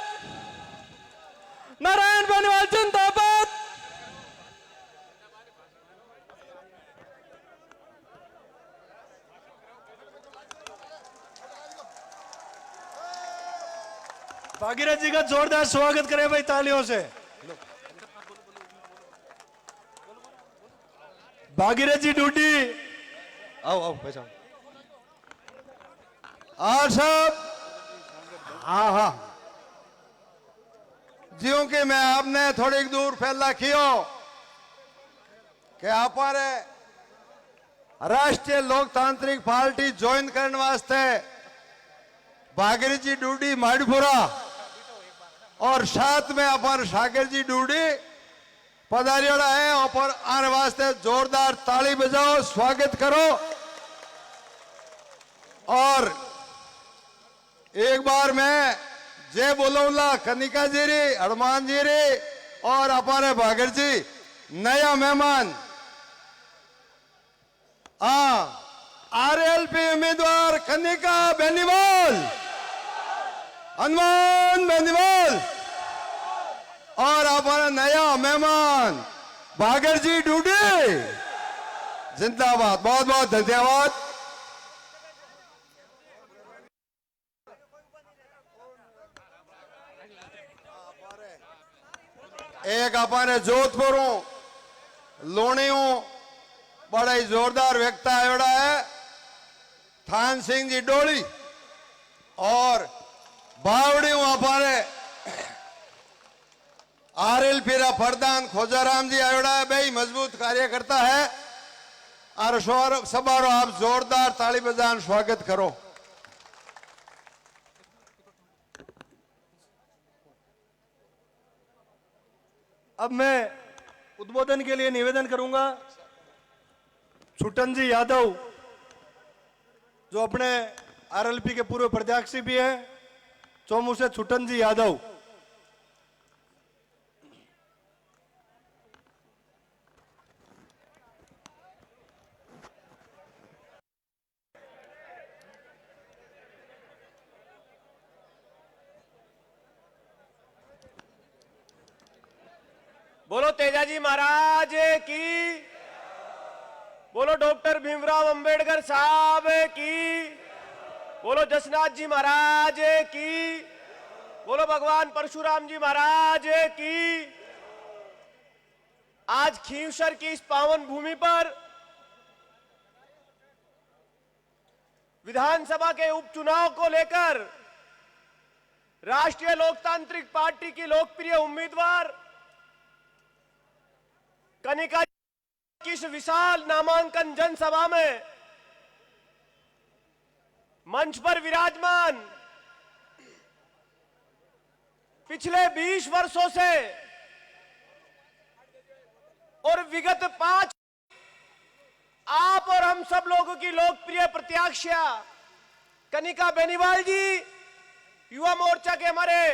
नारायण बेनीवाल जिंदाबाद। भागीरथ जी का जोरदार स्वागत करें भाई तालियों से। भागीरथ जी ड्यूटी आओ आओ भाई साहब। और सब हाँ हाँ ज्यों कि मैं आपने थोड़ी दूर फैला कियो कि आप राष्ट्रीय लोकतांत्रिक पार्टी ज्वाइन करने वास्ते भागीरथ जी डूडी माड़ीपुरा और साथ में अपन सागर जी डूडी पधारियोड़ा है और आने वास्ते जोरदार ताली बजाओ, स्वागत करो। और एक बार मैं जय बोलूंगा कनिका जी री, हनुमान जी री और अपने भागीरथ जी नया मेहमान आरएलपी उम्मीदवार कनिका बेनीवाल, हनुमान बेनीवाल और हमारा नया मेहमान भागीरथ जी डूडी जिंदाबाद। बहुत बहुत धन्यवाद। एक अपने जोधपुर लोणियों बड़ा ही जोरदार व्यक्ति आयोड़ा है थान सिंह जी डोली और बावड़ी अपने आरएलपी रा प्रधान खोजाराम जी आयोड़ा है, भाई मजबूत कार्यकर्ता है और सबारो आप जोरदार ताली बजान स्वागत करो। अब मैं उद्बोधन के लिए निवेदन करूंगा छुटन जी यादव जो अपने आरएलपी के पूर्व प्रत्याशी भी हैं, चौमू से छुटन जी यादव। बोलो तेजाजी महाराज की, बोलो डॉक्टर भीमराव अंबेडकर साहब की, बोलो जसनाथ जी महाराज की, बोलो भगवान परशुराम जी महाराज की। आज खींवसर की इस पावन भूमि पर विधानसभा के उपचुनाव को लेकर राष्ट्रीय लोकतांत्रिक पार्टी की लोकप्रिय उम्मीदवार कनिका की इस विशाल नामांकन जनसभा में मंच पर विराजमान पिछले 20 वर्षों से और विगत 5 आप और हम सब लोगों की लोकप्रिय प्रत्याशिया कनिका बेनीवाल जी, युवा मोर्चा के हमारे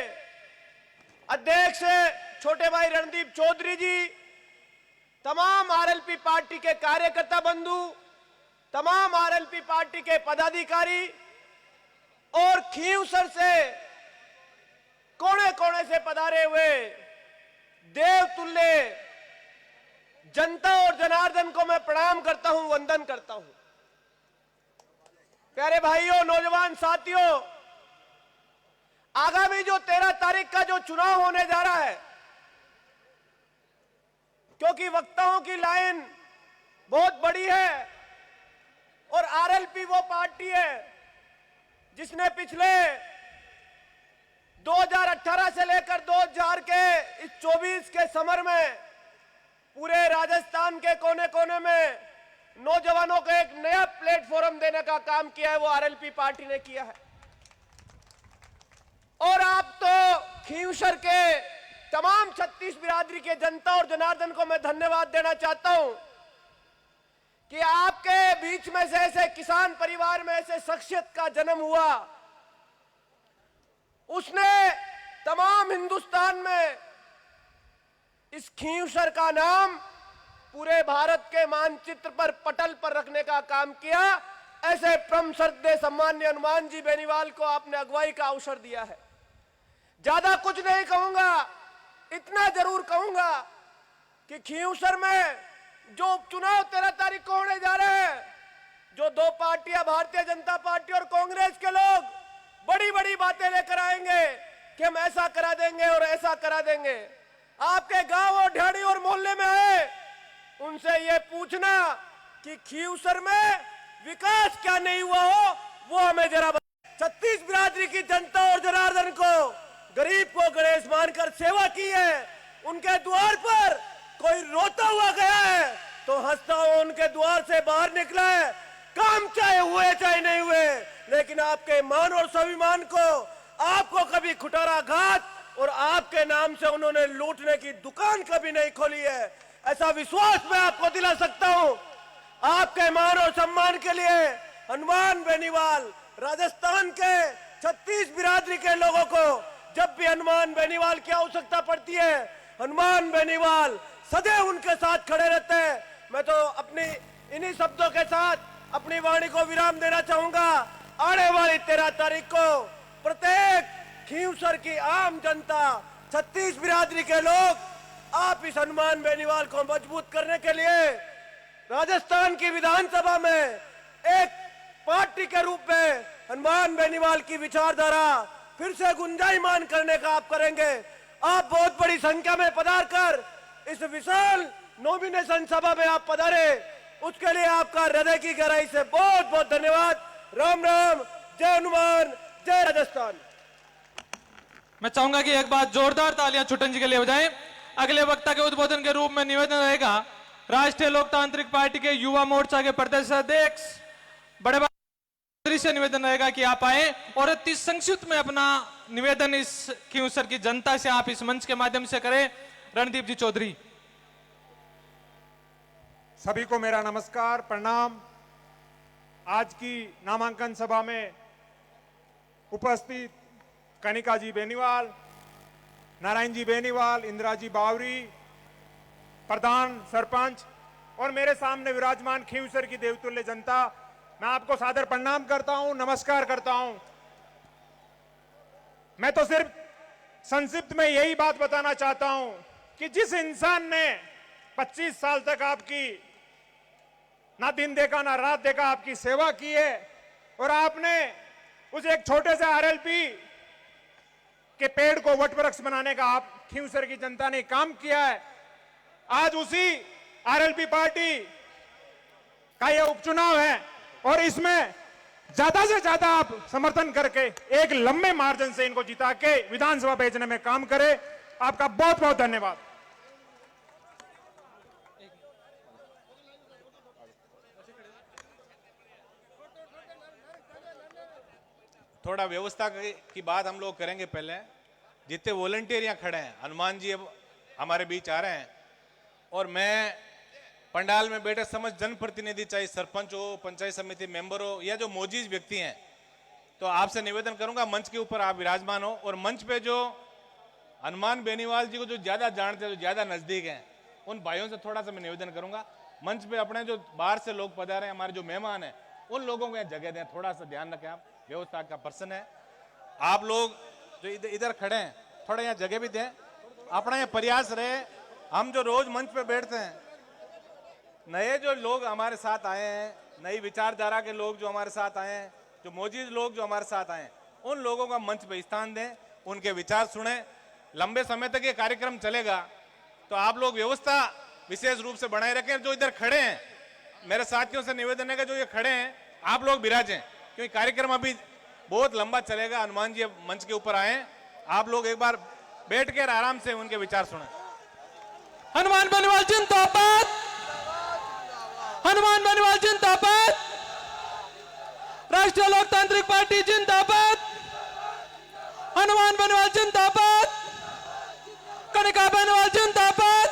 अध्यक्ष छोटे भाई रणदीप चौधरी जी, तमाम आरएलपी पार्टी के कार्यकर्ता बंधु, तमाम आरएलपी पार्टी के पदाधिकारी और खींवसर से कोने कोने से पधारे हुए देवतुल्य जनता और जनार्दन को मैं प्रणाम करता हूं, वंदन करता हूं। प्यारे भाइयों, नौजवान साथियों, आगामी जो 13 तारीख का जो चुनाव होने जा रहा है, क्योंकि वक्ताओं की लाइन बहुत बड़ी है और आरएलपी वो पार्टी है जिसने पिछले 2018 से लेकर 2000 के इस 24 के समर में पूरे राजस्थान के कोने कोने में नौजवानों को एक नया प्लेटफॉर्म देने का काम किया है, वो आरएलपी पार्टी ने किया है। और आप तो खींवसर के तमाम 36 बिरादरी के जनता और जनार्दन को मैं धन्यवाद देना चाहता हूं कि आपके बीच में से ऐसे किसान परिवार में ऐसे शख्सियत का जन्म हुआ, उसने तमाम हिंदुस्तान में इस खींवसर का नाम पूरे भारत के मानचित्र पर पटल पर रखने का काम किया। ऐसे परम श्रद्धेय सम्मान्य हनुमान जी बेनीवाल को आपने अगुवाई का अवसर दिया है। ज्यादा कुछ नहीं कहूंगा, इतना जरूर कहूंगा कि खींवसर में जो उपचुनाव 13 तारीख को होने जा रहे हैं, जो दो पार्टियां भारतीय जनता पार्टी और कांग्रेस के लोग बड़ी बड़ी बातें लेकर आएंगे, कि हम ऐसा करा देंगे और ऐसा करा देंगे। आपके गांव और ढाणी और मोहल्ले में आए, उनसे ये पूछना कि खीवसर में विकास क्या नहीं हुआ हो, वो हमें जरा 36 बिरादरी की जनता और जनार्दन को, गरीब को गणेश मानकर सेवा की है। उनके द्वार पर कोई रोता हुआ गया है तो हंसता हुआ उनके द्वार से बाहर निकला है। काम चाहे हुए चाहे नहीं हुए, लेकिन आपके मान और स्वाभिमान को, आपको कभी खुटाराघात और आपके नाम से उन्होंने लूटने की दुकान कभी नहीं खोली है। ऐसा विश्वास मैं आपको दिला सकता हूं। आपके मान और सम्मान के लिए हनुमान बेनीवाल, राजस्थान के 36 बिरादरी के लोगों को जब भी हनुमान बेनीवाल की आवश्यकता पड़ती है, हनुमान बेनीवाल सदैव उनके साथ खड़े रहते हैं। मैं तो अपनी इन्हीं शब्दों के साथ अपनी वाणी को विराम देना चाहूंगा। आने वाली 13 तारीख को प्रत्येक खीवसर की आम जनता, 36 बिरादरी के लोग, आप इस हनुमान बेनीवाल को मजबूत करने के लिए राजस्थान की विधानसभा में एक पार्टी के रूप में हनुमान बेनीवाल की विचारधारा फिर से गुंजायमान करने का आप करेंगे। आप बहुत बड़ी संख्या में पधार कर इस विशाल नॉमिनेशन सभा में आप पधारे, उसके लिए आपका हृदय की गहराई से बहुत बहुत धन्यवाद। राम राम, जय हनुमान, जय राजस्थान। मैं चाहूंगा कि एक बार जोरदार तालियां छुट्टन जी के लिए बजाएं। अगले वक्ता के उद्बोधन के रूप में निवेदन रहेगा राष्ट्रीय लोकतांत्रिक पार्टी के युवा मोर्चा के प्रदेश अध्यक्ष बड़े भाई से निवेदन रहेगा कि आप आए और अति संक्षिप्त में अपना निवेदन इस खीवसर की जनता से आप इस मंच के माध्यम से करें। रणदीप जी चौधरी। सभी को मेरा नमस्कार, प्रणाम। आज की नामांकन सभा में उपस्थित कनिका जी बेनीवाल, नारायण जी बेनीवाल, इंदिरा जी बावरी, प्रधान सरपंच और मेरे सामने विराजमान खीवसर की देवतुल्य जनता, मैं आपको सादर प्रणाम करता हूं, नमस्कार करता हूं। मैं तो सिर्फ संक्षिप्त में यही बात बताना चाहता हूं कि जिस इंसान ने 25 साल तक आपकी ना दिन देखा ना रात देखा आपकी सेवा की है और आपने उस एक छोटे से आरएलपी के पेड़ को वटवृक्ष बनाने का आप खीवसर की जनता ने काम किया है। आज उसी आरएलपी पार्टी का यह उपचुनाव है और इसमें ज्यादा से ज्यादा आप समर्थन करके एक लंबे मार्जिन से इनको जिता के विधानसभा भेजने में काम करें। आपका बहुत बहुत धन्यवाद। थोड़ा व्यवस्था की बात हम लोग करेंगे। पहले जितने वॉलंटियर यहाँ खड़े हैं, हनुमान जी अब हमारे बीच आ रहे हैं और मैं पंडाल में बैठे समझ जनप्रतिनिधि, चाहे सरपंच हो, पंचायत समिति मेंबर हो या जो मौजूद व्यक्ति हैं, तो आपसे निवेदन करूंगा मंच के ऊपर आप विराजमान हो और मंच पे जो हनुमान बेनीवाल जी को जो ज्यादा जानते हैं, जो ज्यादा नजदीक हैं, उन भाइयों से थोड़ा सा मैं निवेदन करूंगा मंच पे अपने जो बाहर से लोग पधारे हैं, हमारे जो मेहमान हैं, उन लोगों को यहाँ जगह दें, थोड़ा सा ध्यान रखें। आप व्यवस्था का पर्सन है, आप लोग जो इधर खड़े हैं थोड़ा यहाँ जगह भी दें। अपना ये प्रयास रहे, हम जो रोज मंच पे बैठते हैं, नए जो लोग हमारे साथ आए हैं, नई विचारधारा के लोग जो हमारे साथ आए हैं, जो मौजूद लोग जो हमारे साथ आए हैं, उन लोगों का मंच पे स्थान दें, उनके विचार सुने। लंबे समय तक ये कार्यक्रम चलेगा तो आप लोग व्यवस्था विशेष रूप से बनाए रखें। जो इधर खड़े हैं, मेरे साथियों से निवेदन है कि जो ये खड़े हैं आप लोग विराजें, क्योंकि कार्यक्रम अभी बहुत लंबा चलेगा। हनुमान जी मंच के ऊपर आए, आप लोग एक बार बैठ कर आराम से उनके विचार सुने। हनुमान बेनीवाल जिंदाबाद, हनुमान बेनीवाल जिंदाबाद, राष्ट्रीय लोकतांत्रिक पार्टी जिंदाबाद, हनुमान बेनीवाल जिंदाबाद, कनिका बेनीवाल जिंदाबाद,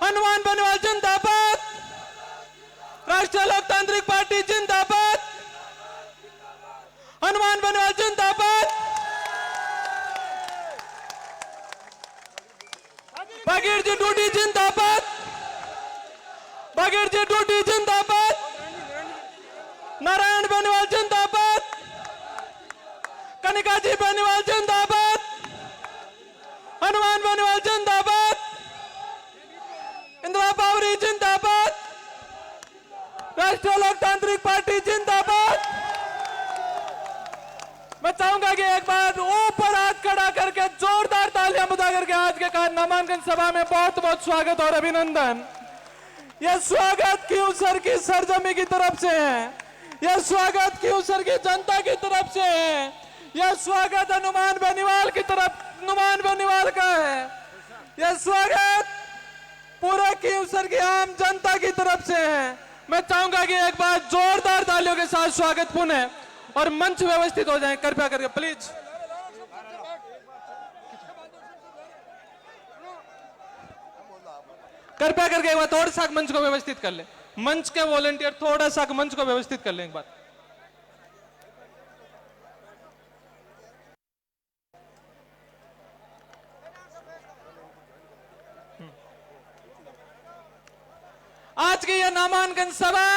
हनुमान बेनीवाल जिंदाबाद, राष्ट्रीय लोकतांत्रिक पार्टी जिंदाबाद, हनुमान बेनीवाल जिंदाबाद, बघेल जी डूडी जिंदाबाद, बघेल जी डूडी जिंदाबाद, नारायण बेनीवाल जिंदाबाद, कनिका जी बेनीवाल जिंदाबाद, हनुमान बेनीवाल जिंदाबाद, इंदिरा बावरी जिंदाबाद, राष्ट्रीय लोकतांत्रिक पार्टी जिंदाबाद, मैं चाहूंगा कि एक बार ऊपर हाथ खड़ा करके जोरदार तालियां बजा करके आज के नामांकन सभा में बहुत बहुत स्वागत और अभिनंदन। यह स्वागत क्यूसर की सरजमी की तरफ से है, यह स्वागत क्यूसर की जनता की तरफ से है, यह स्वागत हनुमान बेनीवाल की तरफ हनुमान बेनीवाल का है, यह स्वागत पूरे क्यूसर की आम जनता की तरफ से है। मैं चाहूंगा कि एक बार जोरदार तालियों के साथ स्वागत पुनः और मंच व्यवस्थित हो जाए कृपया करके प्लीज। कृपया करके एक बार थोड़ा सा मंच को व्यवस्थित कर ले, मंच के वॉलंटियर थोड़ा सा मंच को व्यवस्थित कर ले एक बार। आज की यह नामांकन सभा,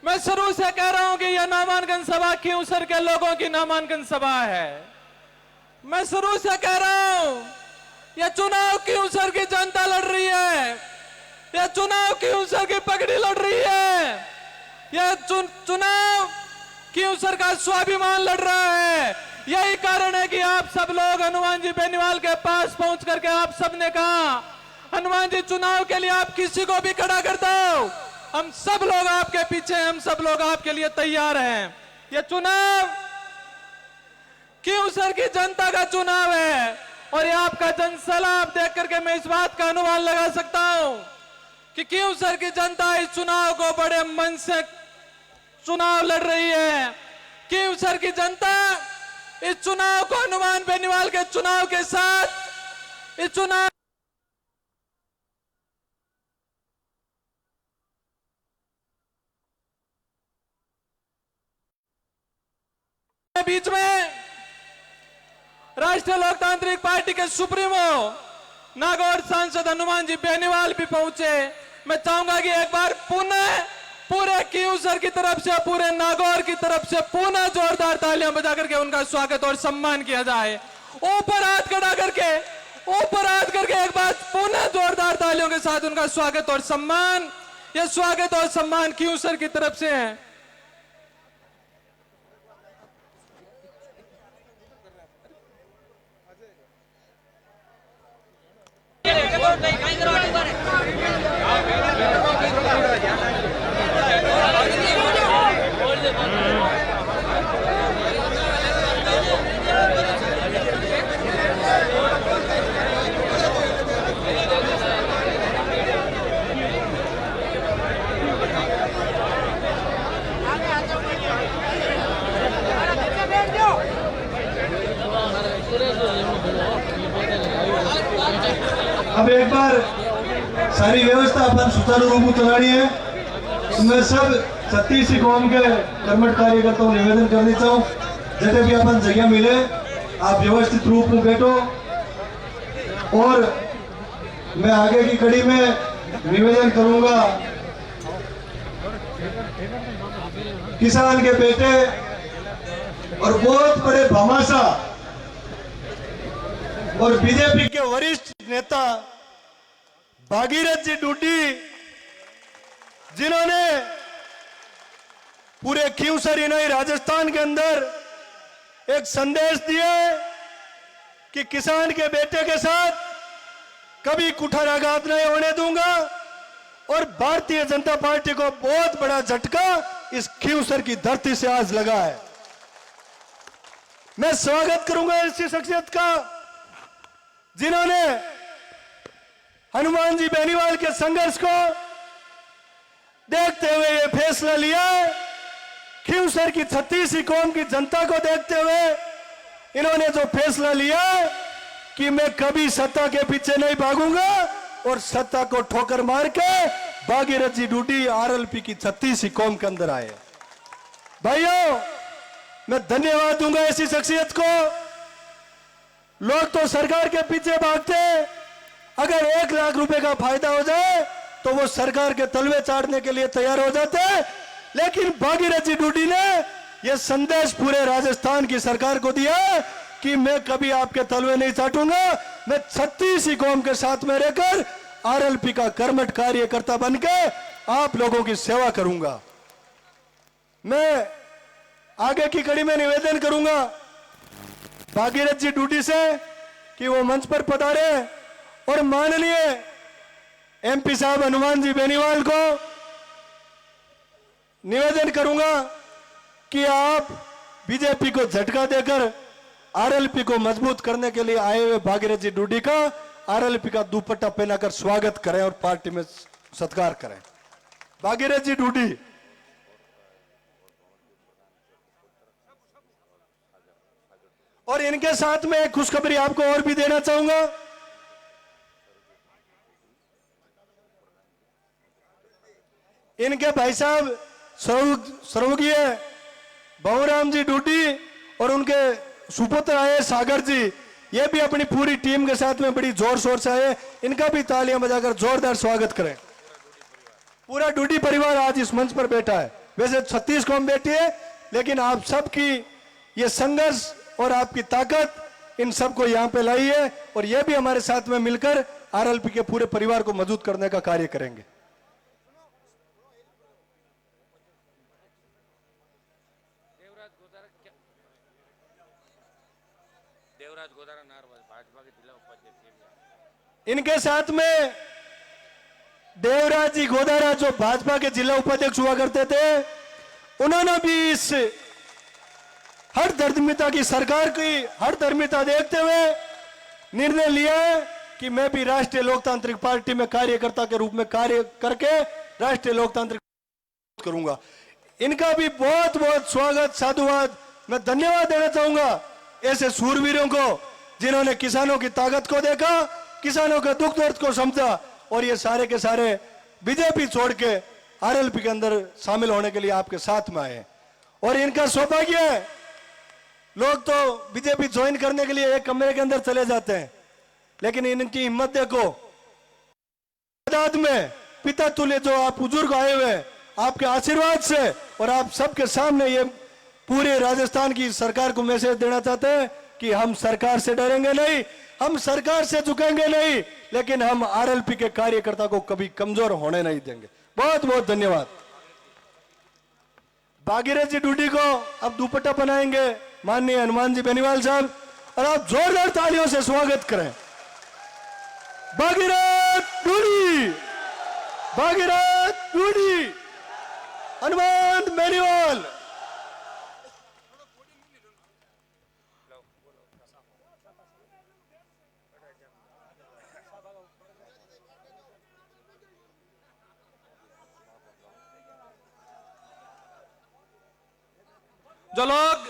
मैं शुरू से कह रहा हूं कि यह नामांकन सभा क्यूसर के लोगों की नामांकन सभा है। मैं शुरू से कह रहा हूं यह चुनाव क्यूसर की जनता लड़ रही है, यह चुनाव क्यूसर की पगड़ी लड़ रही है, यह चुनाव क्यूसर का स्वाभिमान लड़ रहा है। यही कारण है कि आप सब लोग हनुमान जी बेनीवाल के पास पहुंच करके आप सबने कहा हनुमान जी चुनाव के लिए आप किसी को भी खड़ा कर दो, हम सब लोग आपके पीछे, हम सब लोग आपके लिए तैयार हैं। यह चुनाव क्यूसर की जनता का चुनाव है और ये आपका जनसैलाब देख करके मैं इस बात का अनुमान लगा सकता हूं कि क्यूसर की जनता इस चुनाव को बड़े मन से चुनाव लड़ रही है। क्यूसर की जनता इस चुनाव को हनुमान बेनीवाल के चुनाव के साथ इस चुनाव बीच में राष्ट्रीय लोकतांत्रिक पार्टी के सुप्रीमो नागौर सांसद हनुमान जी बेनीवाल भी पहुंचे। मैं चाहूंगा कि एक बार पुनः पूरे क्यूसर की तरफ से, पूरे नागौर की तरफ से पुनः जोरदार तालियां बजा करके उनका स्वागत और सम्मान किया जाए। ऊपर हाथ खड़ा करके, ऊपर हाथ करके एक बार पुनः जोरदार तालियों के साथ उनका स्वागत और सम्मान, यह स्वागत और सम्मान क्यूसर की तरफ से है। अब एक बार सारी व्यवस्था अपन सुचारू रूप में चलानी है। मैं सब 36 कौम के कर्मठ कार्यकर्ताओं निवेदन करनी चाहूँ, जैसे भी अपन जगह मिले आप व्यवस्थित रूप में बैठो और मैं आगे की कड़ी में निवेदन करूंगा किसान के बेटे और बहुत बड़े भामाशाह और बीजेपी के वरिष्ठ नेता भागीरथ जी डूडी, जिन्होंने पूरे क्यूसर ही नहीं राजस्थान के अंदर एक संदेश दिया कि किसान के बेटे के साथ कभी कुठाराघात नहीं होने दूंगा। और भारतीय जनता पार्टी को बहुत बड़ा झटका इस क्यूसर की धरती से आज लगा है। मैं स्वागत करूंगा ऐसी शख्सियत का जिन्होंने हनुमान जी बेनीवाल के संघर्ष को देखते हुए ये फैसला लिया। क्यूसर की 36 कौम की जनता को देखते हुए इन्होंने जो फैसला लिया कि मैं कभी सत्ता के पीछे नहीं भागूंगा और सत्ता को ठोकर मार के भागीरथ जी डूडी आरएलपी की 36 कौम के अंदर आए। भाइयों, मैं धन्यवाद दूंगा ऐसी शख्सियत को। लोग तो सरकार के पीछे भागते, अगर 1 लाख रुपए का फायदा हो जाए तो वो सरकार के तलवे चाटने के लिए तैयार हो जाते। लेकिन भागीरथ जी डूडी ने यह संदेश पूरे राजस्थान की सरकार को दिया कि मैं कभी आपके तलवे नहीं चाटूंगा, मैं 36 कौम के साथ में रहकर आरएलपी का कर्मठ कार्यकर्ता बनकर आप लोगों की सेवा करूंगा। मैं आगे की कड़ी में निवेदन करूंगा भागीरथ जी डूडी से कि वो मंच पर पधारे और माननीय एमपी साहब हनुमान जी बेनीवाल को निवेदन करूंगा कि आप बीजेपी को झटका देकर आरएलपी को मजबूत करने के लिए आए हुए भागीरथ जी डूडी का आरएलपी का दुपट्टा पहनाकर स्वागत करें और पार्टी में सत्कार करें। भागीरथ जी डूडी। और इनके साथ में एक खुशखबरी आपको और भी देना चाहूंगा। इनके भाई साहब सर्वज्ञ बहुराम जी डूडी और उनके सुपुत्र आए सागर जी, ये भी अपनी पूरी टीम के साथ में बड़ी जोर शोर से आए। इनका भी तालियां बजाकर जोरदार स्वागत करें। पूरा डूडी परिवार आज इस मंच पर बैठा है। वैसे 36 कौम बैठी है, लेकिन आप सबकी ये संघर्ष और आपकी ताकत इन सबको यहां पे लाई है और ये भी हमारे साथ में मिलकर आरएलपी के पूरे परिवार को मजबूत करने का कार्य करेंगे। इनके साथ में देवराज जी गोदारा जो भाजपा के जिला उपाध्यक्ष हुआ करते थे, उन्होंने भी इस हर धर्मिता की सरकार की हर धर्मिता देखते हुए निर्णय लिया है कि मैं भी राष्ट्रीय लोकतांत्रिक पार्टी में कार्यकर्ता के रूप में कार्य करके राष्ट्रीय लोकतांत्रिक करूंगा। इनका भी बहुत बहुत स्वागत साधुवाद, मैं धन्यवाद देना चाहूंगा ऐसे सूरवीरों को जिन्होंने किसानों की ताकत को देखा, किसानों के दुख दर्द को समझा और ये सारे के सारे बीजेपी छोड़ के आरएलपी के अंदर शामिल होने के लिए आपके साथ में आए। और इनका सौभाग्य है, लोग तो बीजेपी ज्वाइन करने के लिए एक कमरे के अंदर चले जाते हैं, लेकिन इनकी हिम्मत देखो। तादाद में पिता तुल्य जो आप बुजुर्ग आए हुए आपके आशीर्वाद से, और आप सबके सामने ये पूरे राजस्थान की सरकार को मैसेज देना चाहते हैं कि हम सरकार से डरेंगे नहीं, हम सरकार से झुकेंगे नहीं, लेकिन हम आरएलपी के कार्यकर्ता को कभी कमजोर होने नहीं देंगे। बहुत बहुत धन्यवाद। भागीरथ जी डूडी को अब दुपट्टा पहनाएंगे माननीय हनुमान जी बेनीवाल साहब, और आप जोरदार तालियों से स्वागत करें। भागीरथ डूडी, भागीरथ डूडी, हनुमान बेनीवाल। जो लोग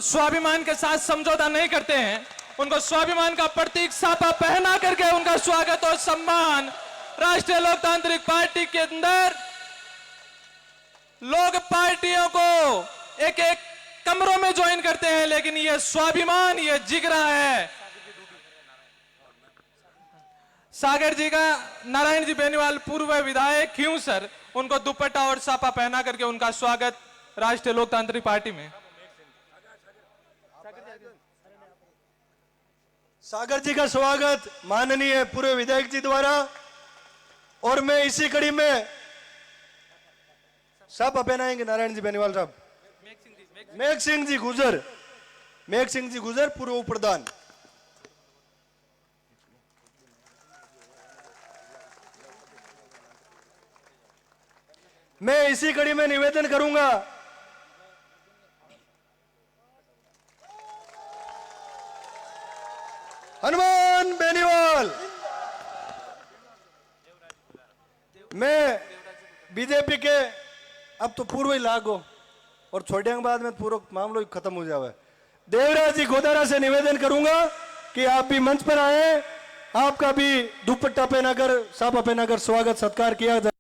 स्वाभिमान के साथ समझौता नहीं करते हैं, उनको स्वाभिमान का प्रतीक सापा पहना करके उनका स्वागत और सम्मान। राष्ट्रीय लोकतांत्रिक पार्टी के अंदर लोग पार्टियों को एक एक कमरों में ज्वाइन करते हैं, लेकिन ये स्वाभिमान, ये जिगरा है। सागर जी का नारायण जी बेनीवाल पूर्व विधायक क्यों सर, उनको दुपट्टा और सापा पहना करके उनका स्वागत राष्ट्रीय लोकतांत्रिक पार्टी में। सागर जी का स्वागत माननीय पूर्व विधायक जी द्वारा। और मैं इसी कड़ी में सापा पहनाएंगे नारायण जी बेनीवाल साहब। मेघ सिंह जी गुजर, मेघ सिंह जी गुजर पूर्व उप प्रधान। मैं इसी कड़ी में निवेदन करूंगा हनुमान बेनीवाल। मैं बीजेपी के अब तो पूर्व ही लागू और छोड़ने के बाद में पूरा मामला ही खत्म हो जावे। देवराज जी गोदारा से निवेदन करूंगा कि आप भी मंच पर आए, आपका भी दुपट्टा पहनाकर साफा पहनाकर स्वागत सत्कार किया जाए।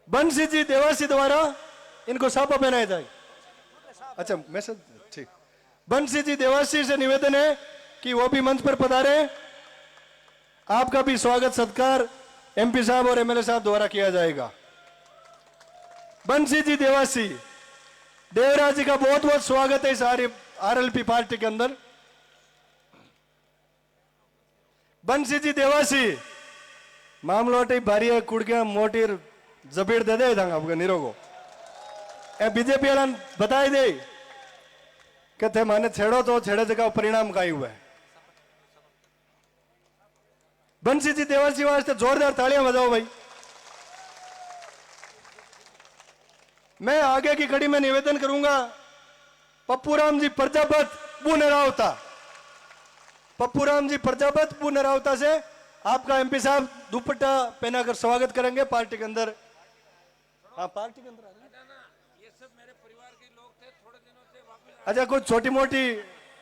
बंसी जी देवासी द्वारा इनको साफा पहनाया जाए। अच्छा मैसेज ठीक। बंसी जी देवासी से निवेदन है कि वो भी मंच पर पधारे, आपका भी स्वागत सत्कार एमपी साहब और एमएलए साहब द्वारा किया जाएगा। बंसी जी देवासी, देवराज जी का बहुत बहुत स्वागत है इस आरएलपी पार्टी के अंदर। बंसी जी देवासी मामलोटी भारी कुड़किया मोटी जबीर दे दे थांगा आपके नीरो को ए बीजेपी वाला बताई दे कि थे माने छेड़ो तो छेड़े जगह परिणाम का ही हुआ है। बंसी जी देवासी वास्ते जोरदार तालियां बजाओ भाई। मैं आगे की कड़ी में निवेदन करूंगा, पप्पूराम जी प्रजापत पुनरावता, पप्पूराम जी प्रजापत पुनरावता से आपका एमपी साहब दुपट्टा पहनाकर स्वागत करेंगे पार्टी के अंदर। हाँ पार्टी के अंदर ये सब मेरे परिवार के लोग थे, थोड़े दिनों से वापस। अच्छा कुछ छोटी मोटी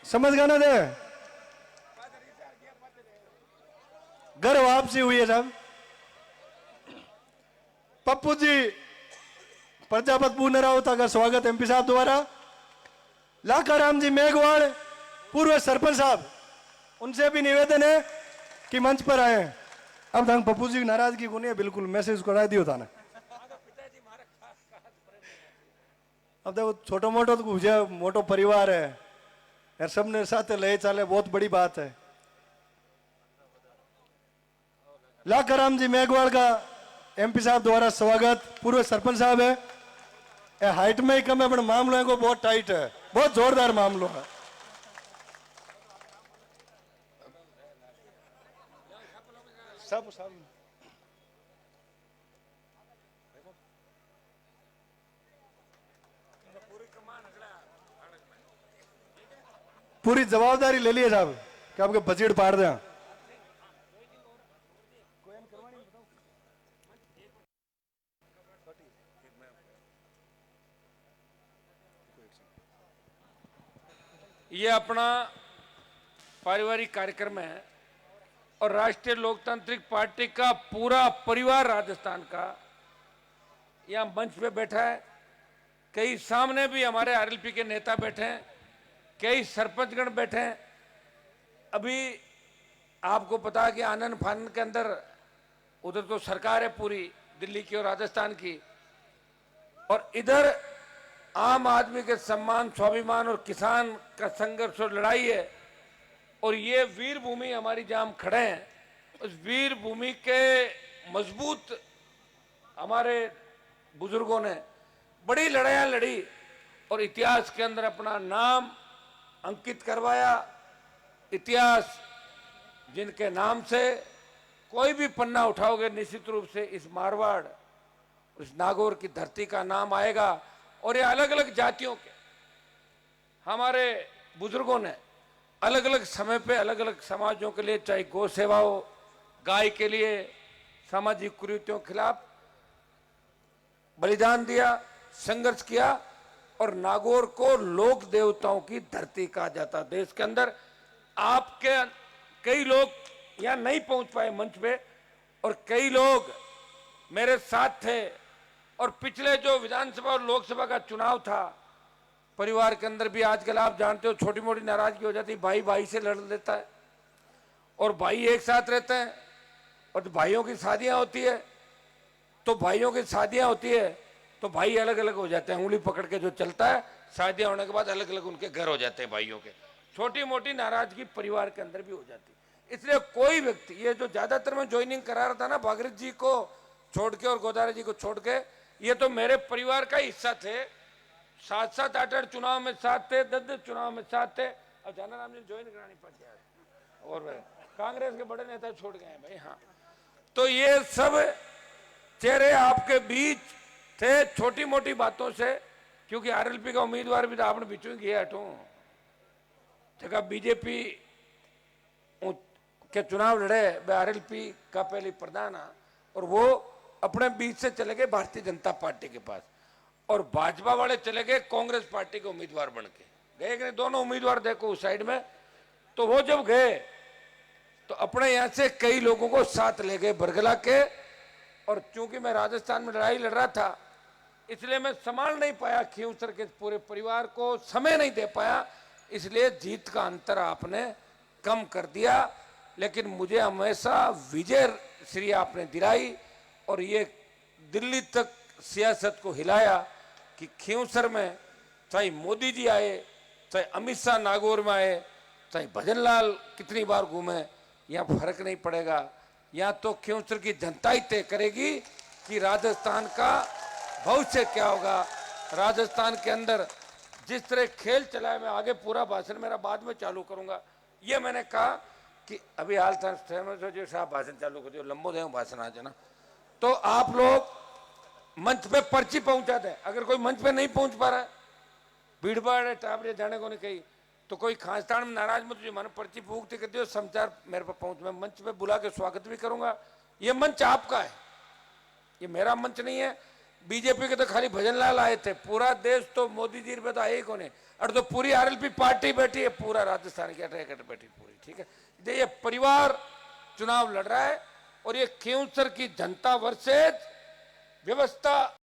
समझ गाना दे, घर वापसी हुई है साहब। पप्पू जी प्रजापत पुनरावता का स्वागत एमपी साहब द्वारा। लाखाराम जी मेघवाड़ पूर्व सरपंच साहब, उनसे भी निवेदन है कि मंच पर आए। अब तक पप्पू जी की नाराजगी को नहीं है, बिल्कुल मैसेज करा दियो था ना। अब देखो छोटो मोटो तो मुझे मोटो परिवार है यार, सबने साथ ले चाले, बहुत बड़ी बात है। लाखाराम जी मेघवाड़ का एमपी साहब द्वारा स्वागत। पूर्व सरपंच साहब है, हाइट में ही कम है पर मामलों को बहुत टाइट है, बहुत जोरदार मामलो है। सब पूरी जवाबदारी ले लिए साहब कि आपके बजट पाड़ दें। ये अपना पारिवारिक कार्यक्रम है और राष्ट्रीय लोकतांत्रिक पार्टी का पूरा परिवार राजस्थान का यहाँ मंच पे बैठा है। कई सामने भी हमारे आरएलपी के नेता बैठे हैं, कई सरपंचगण बैठे हैं। अभी आपको पता है कि आनंद फानन के अंदर उधर तो सरकार है पूरी दिल्ली की और राजस्थान की, और इधर आम आदमी के सम्मान, स्वाभिमान और किसान का संघर्ष और लड़ाई है। और ये वीर भूमि हमारी जहां हम खड़े हैं, उस वीर भूमि के मजबूत हमारे बुजुर्गों ने बड़ी लड़ाइयां लड़ी और इतिहास के अंदर अपना नाम अंकित करवाया। इतिहास जिनके नाम से कोई भी पन्ना उठाओगे निश्चित रूप से इस मारवाड़, इस नागौर की धरती का नाम आएगा। और ये अलग अलग जातियों के हमारे बुजुर्गों ने अलग अलग समय पे अलग अलग समाजों के लिए, चाहे गौ सेवा हो, गाय के लिए, सामाजिक कुरीतियों के खिलाफ बलिदान दिया, संघर्ष किया। और नागौर को लोक देवताओं की धरती कहा जाता। देश के अंदर आपके कई लोग यहाँ नहीं पहुंच पाए मंच पे, और कई लोग मेरे साथ थे। और पिछले जो विधानसभा और लोकसभा का चुनाव था, परिवार के अंदर भी आजकल आप जानते हो छोटी मोटी नाराजगी हो जाती, भाई भाई से लड़ लेता है और भाई एक साथ रहते हैं। और भाइयों की शादियां होती है तो भाई अलग अलग हो जाते हैं, उंगली पकड़ के जो चलता है, शादियां होने के बाद अलग अलग उनके घर हो जाते हैं भाइयों के। छोटी मोटी नाराजगी परिवार के अंदर भी हो जाती है। इसलिए कोई व्यक्ति, ये जो ज्यादातर में ज्वाइनिंग करा रहा था ना भागीरथ जी को छोड़ के और गोदारा जी को छोड़ के, ये तो मेरे परिवार का हिस्सा थे। 7-7, 8-8 चुनाव में साथ थे, 10-10 चुनाव में साथ थे। अब जानाराम जी ज्वाइन करानी पड़ती है और कांग्रेस के बड़े नेता छोड़ गए हैं भाई। हाँ, तो ये सब चेहरे आपके बीच थे छोटी मोटी बातों से, क्योंकि आरएलपी का उम्मीदवार भी तो आपने बीचों किया हटो जगह बीजेपी के चुनाव लड़े, आरएलपी का पहले प्रधान, और वो अपने बीच से चले गए भारतीय जनता पार्टी के पास, और भाजपा वाले चले गए कांग्रेस पार्टी के उम्मीदवार बन के गए। कि दोनों उम्मीदवार देखो उस साइड में। तो वो जब गए तो अपने यहां से कई लोगों को साथ ले गए बरगला के, और चूंकि मैं राजस्थान में लड़ाई लड़ रहा था इसलिए मैं संभाल नहीं पाया, खींवसर के पूरे परिवार को समय नहीं दे पाया, इसलिए जीत का अंतर आपने कम कर दिया। लेकिन मुझे हमेशा विजय श्री आपने दिलाई और ये दिल्ली तक सियासत को हिलाया कि खींवसर में चाहे मोदी जी आए, चाहे अमित शाह नागौर में आए, चाहे भजनलाल कितनी बार घूमे, यहाँ फर्क नहीं पड़ेगा। यहाँ तो खींवसर की जनता ही तय करेगी कि राजस्थान का भविष्य क्या होगा। राजस्थान के अंदर जिस तरह खेल चला है, मैं आगे पूरा भाषण मेरा बाद में चालू करूंगा। ये मैंने कहा कि अभी हाल जो साहब भाषण चालू कर दियो, लंबो दे भाषण आज है ना, तो आप लोग मंच पे पर्ची पहुंचा दें। अगर कोई मंच पे नहीं पहुंच पा रहा है, भीड़ भाड़ है, टापरे जाने को नहीं कही, तो कोई खासतान में नाराज मत जो मानो पर्ची फूकते कर दियो, समाचार मेरे पास पहुंच, मैं मंच पे बुला के स्वागत भी करूंगा। ये मंच आपका है, ये मेरा मंच नहीं है। बीजेपी के तो खाली भजन लाल आए थे, पूरा देश तो मोदी जी पे तो आए ही कोने, और तो पूरी आरएलपी पार्टी बैठी है, पूरा राजस्थान की अटैक बैठी पूरी, ठीक है। ये परिवार चुनाव लड़ रहा है और ये खींवसर की जनता वर्सेज व्यवस्था